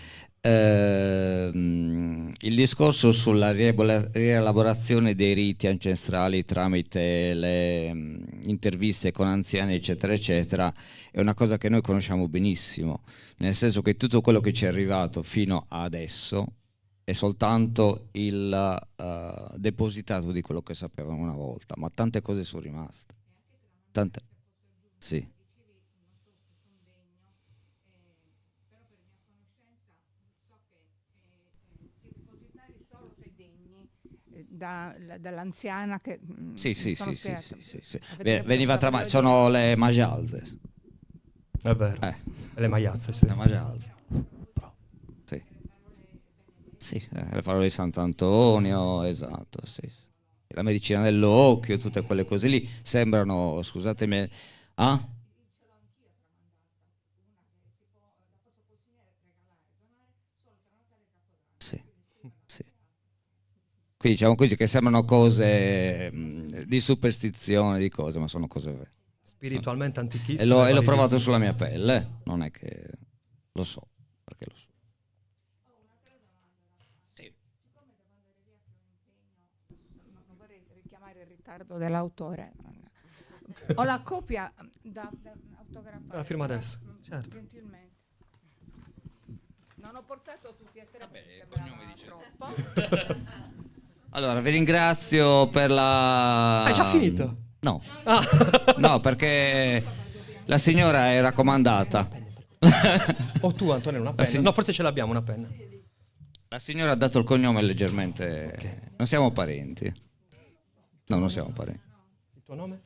Il discorso sulla rielaborazione dei riti ancestrali tramite le interviste con anziani eccetera eccetera è una cosa che noi conosciamo benissimo, nel senso che tutto quello che ci è arrivato fino adesso è soltanto il depositato di quello che sapevamo una volta, ma tante cose sono rimaste. Tante. Sì. Dall'anziana che sì. Veniva sono le Majalze. È vero. Le maiazze, sì. Le Majalze. Sì, le parole di Sant'Antonio, esatto, sì. La medicina dell'occhio, tutte quelle cose lì sembrano, scusatemi, Sì. Quindi diciamo così che sembrano cose di superstizione, di cose, ma sono cose vere. Spiritualmente antichissime. E l'ho provato sulla mia pelle, non è che lo so, perché lo so. Dell'autore. Ho la copia da autografare. La firma adesso, certo. Gentilmente. Non ho portato tutti e 3. Vabbè, il cognome dice troppo. Allora, vi ringrazio per la... Hai già finito? No. No, perché la signora è raccomandata. O tu, Antonio, una penna? No, forse ce l'abbiamo una penna. La signora ha dato il cognome leggermente... Okay. Non siamo parenti. No, non siamo parenti. Il tuo nome?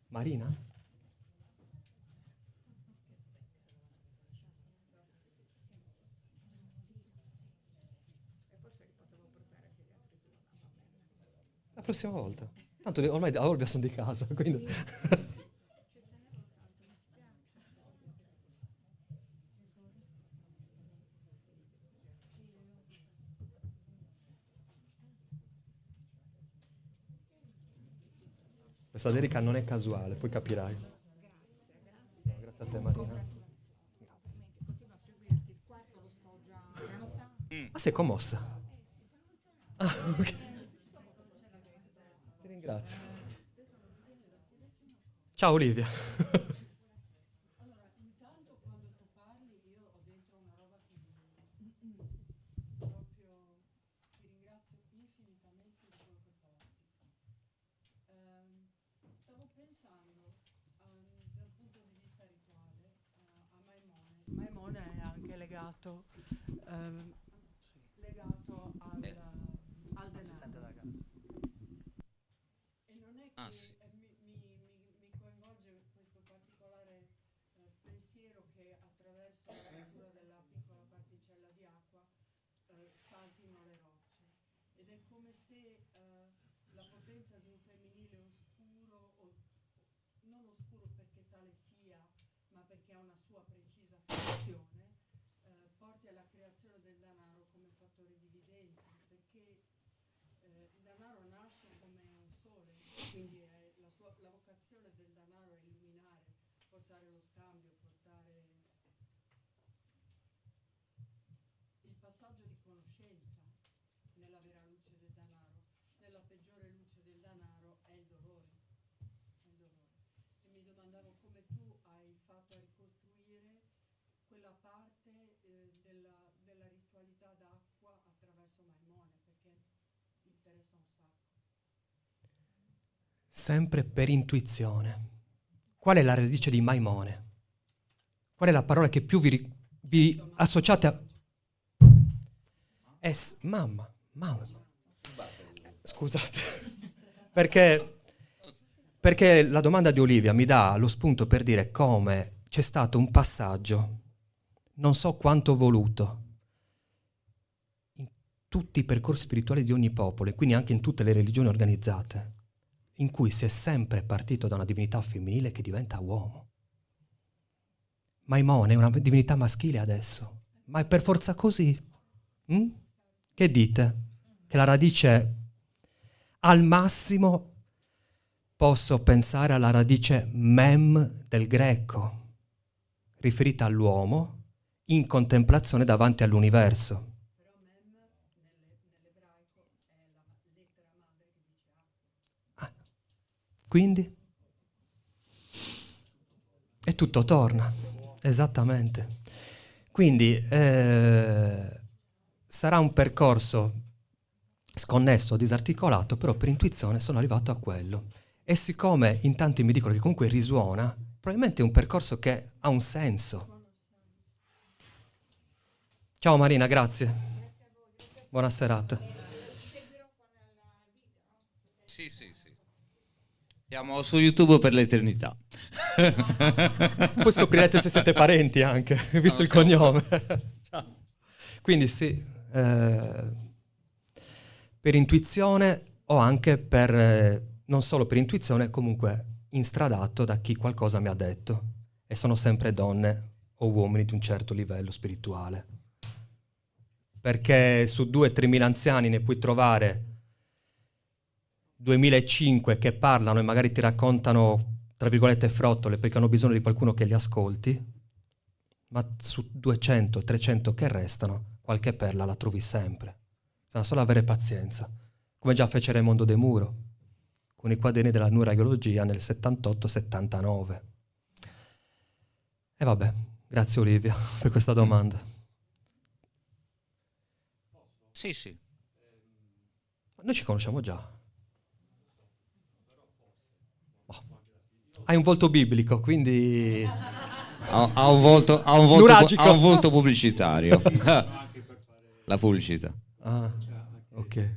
Marina? La prossima volta. Tanto ormai a Olbia sono di casa, quindi... Questa dedica non è casuale, poi capirai. Grazie a te, Marina. Ah, sei commossa? Ah, ok. Ti ringrazio. Ciao Olivia. Maimone è anche legato al denaro. Si sente da casa. E non è che mi coinvolge questo particolare pensiero che attraverso la lettura della piccola particella di acqua saltino le rocce. Ed è come se la potenza di un femminile oscuro, o non oscuro perché tale sia, ma perché ha una sua precisa funzione, porti alla creazione del denaro come fattore dividente, perché il denaro nasce come un sole, quindi la vocazione del denaro è illuminare, portare lo scambio, portare il passaggio di conoscenza nella vera luce del denaro. Nella peggiore luce del denaro è il dolore. E mi domandavo come tu hai fatto a ricostruire quella parte della ritualità d'acqua attraverso Maimone, perché mi interessa un sacco. Sempre per intuizione. Qual è la radice di Maimone? Qual è la parola che più vi associate a... Mamma. Scusate. Perché la domanda di Olivia mi dà lo spunto per dire come c'è stato un passaggio, non so quanto voluto, in tutti i percorsi spirituali di ogni popolo, e quindi anche in tutte le religioni organizzate, in cui si è sempre partito da una divinità femminile che diventa uomo. Maimone è una divinità maschile adesso. Ma è per forza così? Che dite? Che la radice, al massimo, posso pensare alla radice mem del greco, riferita all'uomo in contemplazione davanti all'universo. Però mem nell'ebraico è la lettera madre che dice acqua. Quindi? E tutto torna, esattamente. Quindi sarà un percorso sconnesso, disarticolato, però per intuizione sono arrivato a quello. E siccome in tanti mi dicono che comunque risuona, probabilmente è un percorso che ha un senso. Ciao Marina, grazie. Buona serata. Sì. Siamo su YouTube per l'eternità. Poi scoprirete se siete parenti anche, visto il cognome. Ciao. Quindi sì, per intuizione o anche per, non solo per intuizione, comunque instradato da chi qualcosa mi ha detto. E sono sempre donne o uomini di un certo livello spirituale. Perché su 2-3 mila anziani ne puoi trovare 2005 che parlano e magari ti raccontano, tra virgolette, frottole perché hanno bisogno di qualcuno che li ascolti, ma su 200-300 che restano, qualche perla la trovi sempre. Bisogna solo avere pazienza, come già fece Raimondo De Muro, con i quaderni della Neuraiologia nel 78-79. E vabbè, grazie Olivia per questa domanda. Sì. Noi ci conosciamo già. Hai un volto biblico, quindi... Ha un volto pubblicitario. La pubblicità. Ah, ok.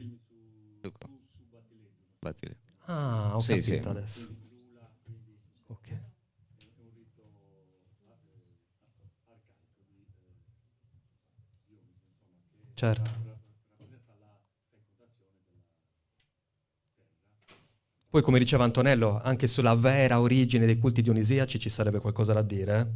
Ah, ho capito adesso. Ok. Certo. Poi, come diceva Antonello, anche sulla vera origine dei culti dionisiaci ci sarebbe qualcosa da dire,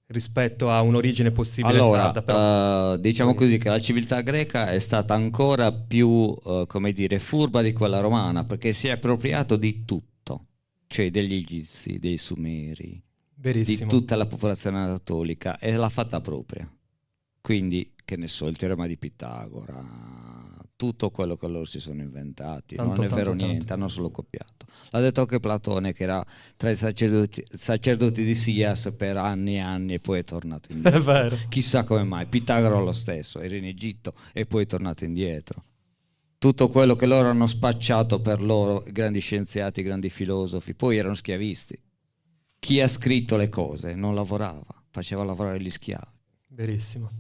rispetto a un'origine possibile sarda. Però... diciamo così che la civiltà greca è stata ancora più, come dire, furba di quella romana, perché si è appropriato di tutto, cioè degli egizi, dei sumeri, Verissimo. di tutta la popolazione anatolica, e l'ha fatta propria. Quindi, che ne so, il teorema di Pitagora, tutto quello che loro si sono inventati, non è vero niente, hanno solo copiato. L'ha detto anche Platone, che era tra i sacerdoti di Sias per anni e anni e poi è tornato indietro. È vero. Chissà come mai. Pitagora lo stesso, era in Egitto e poi è tornato indietro. Tutto quello che loro hanno spacciato per loro, grandi scienziati, grandi filosofi, poi erano schiavisti. Chi ha scritto le cose non lavorava, faceva lavorare gli schiavi. Verissimo.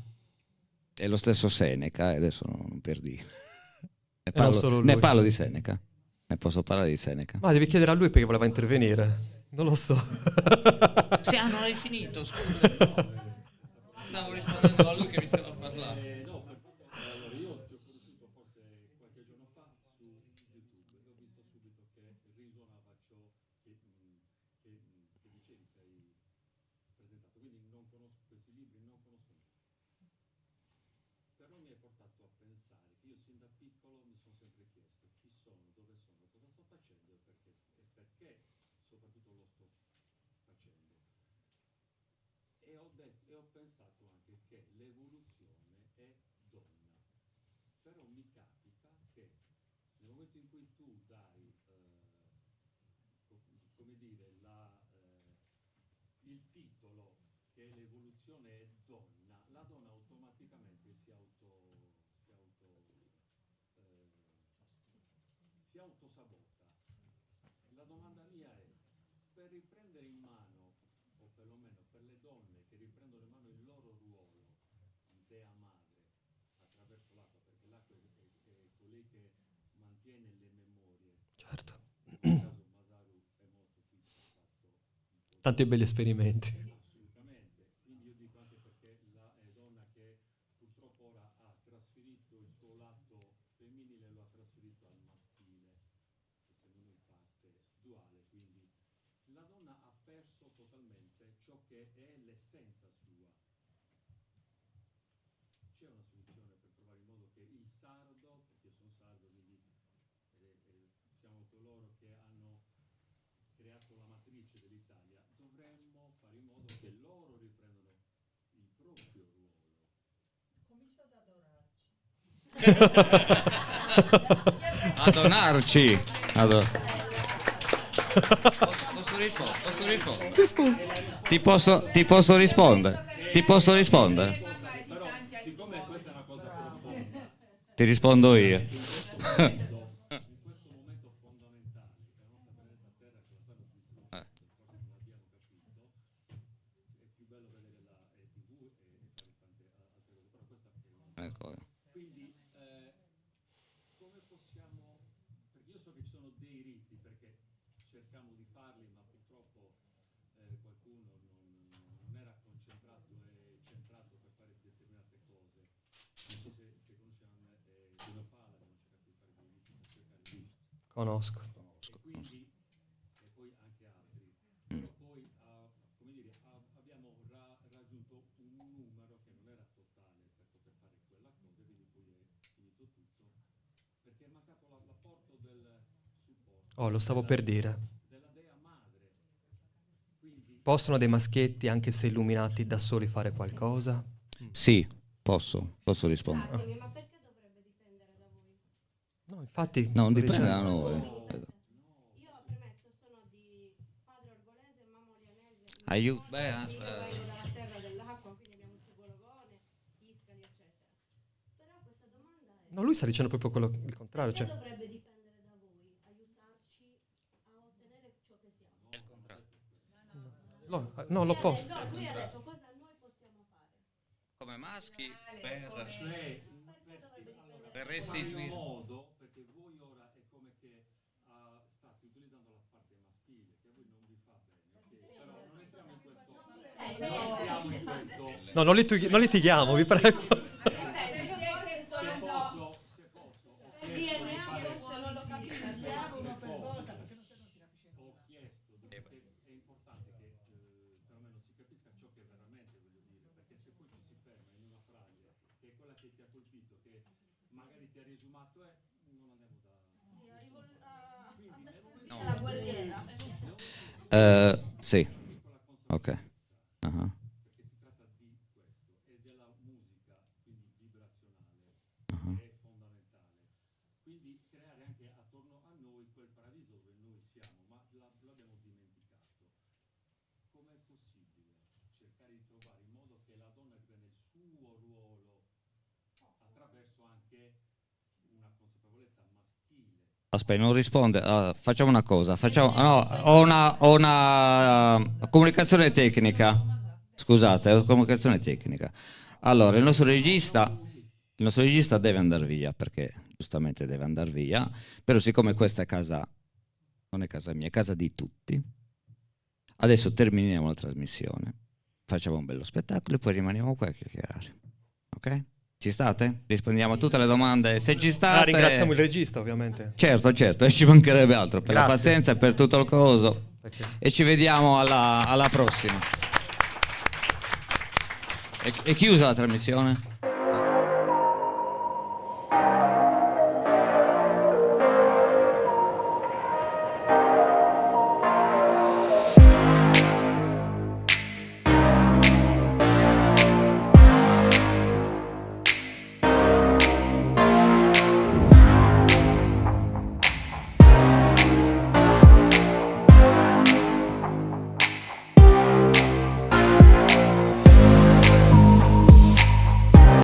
E lo stesso Seneca, adesso non per dire. Ne parlo di Seneca. Ne posso parlare di Seneca? Ma devi chiedere a lui perché voleva intervenire. Non lo so. Sì, non hai finito, scusa. Stavo rispondendo a lui che mi stava parlando. Allora, io ti ho conosciuto forse qualche giorno fa su YouTube e ho visto subito che risuonava ciò che dicevi, che hai presentato. Quindi non conosco questi libri, non conosco niente. Però mi hai portato a pensare che io sin da piccolo mi sono sempre chiesto chi sono, dove sono, cosa sto facendo e perché soprattutto lo sto facendo. E ho pensato anche che l'evoluzione è donna. Però mi capita che nel momento in cui tu dai, come dire, il titolo che l'evoluzione è donna, la donna automaticamente si autosabota. La domanda mia è, per riprendere in mano, o perlomeno per le donne che riprendono in mano il loro ruolo di dea madre attraverso l'acqua, perché l'acqua è colei che mantiene le memorie. Certo. Nel caso Masaru è morto, qui ha fatto Tanti belli esperimenti. assolutamente. Quindi io dico anche perché la donna che purtroppo ora ha trasferito il suo lato femminile, lo ha trasferito al maschile, essendo in parte duale, quindi la donna ha perso totalmente ciò che che è l'essenza sua. C'è una soluzione per trovare il modo che il sardo, perché io sono sardo, quindi siamo coloro che hanno creato la matrice dell'Italia, dovremmo fare in modo che loro riprendano il proprio ruolo. Comincia ad adorarci. Adonarci. Posso rispondere? Ti posso rispondere? Però, siccome questa è una cosa profonda, Ti rispondo io. in questo momento fondamentale che la nostra pianeta Terra che la stanno distruggendo, forse non abbiamo capito, è più bello vedere la TV e fare tante altre cose, però questa è una... Ecco. Quindi come possiamo, perché io so che ci sono dei riti, perché cerchiamo di farli, ma purtroppo qualcuno non era concentrato e centrato per fare determinate cose. Non so se conosciamo Gino Fala, che non cerca di fare dei riti per cercare di... Conosco. E quindi, e poi anche altri. Però poi, come dire, abbiamo raggiunto un numero che non era totale per poter fare quella cosa, quindi poi è finito tutto, perché è mancato l'apporto del supporto. Oh, lo stavo per dire. Della Dea Madre. Quindi, Possono dei maschietti, anche se illuminati, da soli fare qualcosa? Sì, posso rispondere. Scusatemi, ma perché dovrebbe dipendere da voi? No, infatti... Non sto dipende da dicendo- noi. Io ho premesso, sono di padre orgolese e mamma olianese. Aiuto. Io vengo dalla terra dell'acqua, quindi abbiamo Sugologone, Iscali, eccetera. Però questa domanda è... No, lui sta dicendo proprio il contrario. Perché Cioè, dovrebbe dipendere da voi, aiutarci a ottenere ciò che siamo? no, l'opposto. No, lui ha detto cosa noi possiamo fare. Come maschi cioè, per fare in restituire. modo, perché voi ora è come che state utilizzando la parte maschile, che a voi non vi fa bene, ok? Però non entriamo in questo... Non entriamo in questo... No, non litighiamo, vi prego. Se posso, ho chiesto, perché è importante che perlomeno si capisca ciò che veramente voglio dire, perché se poi ci si ferma in una frase che è quella che ti ha colpito, che magari ti ha risumato, non andiamo da... La guerriera. Sì. Ok. Ah. Perché si tratta di questo e della musica, quindi vibrazionale, Ah. è fondamentale. Quindi creare anche attorno a noi quel paradiso dove noi siamo, ma l'abbiamo dimenticato. Com'è possibile cercare di trovare il modo che la donna riprenda il suo ruolo attraverso anche una consapevolezza maschile? Aspetta, non risponde. Facciamo una cosa. Ho una comunicazione tecnica. Scusate, ho comunicazione tecnica. Allora, il nostro regista deve andare via, perché giustamente deve andare via. Però siccome questa è casa, non è casa mia, è casa di tutti, adesso terminiamo la trasmissione, facciamo un bello spettacolo e poi rimaniamo qua a chiacchierare. Ok? Ci state? Rispondiamo a tutte le domande. Se ci state... Ringraziamo il regista, ovviamente. Certo, e ci mancherebbe altro, per la Grazie. pazienza e per tutto il coso. Perché- E ci vediamo alla prossima. È chiusa la trasmissione?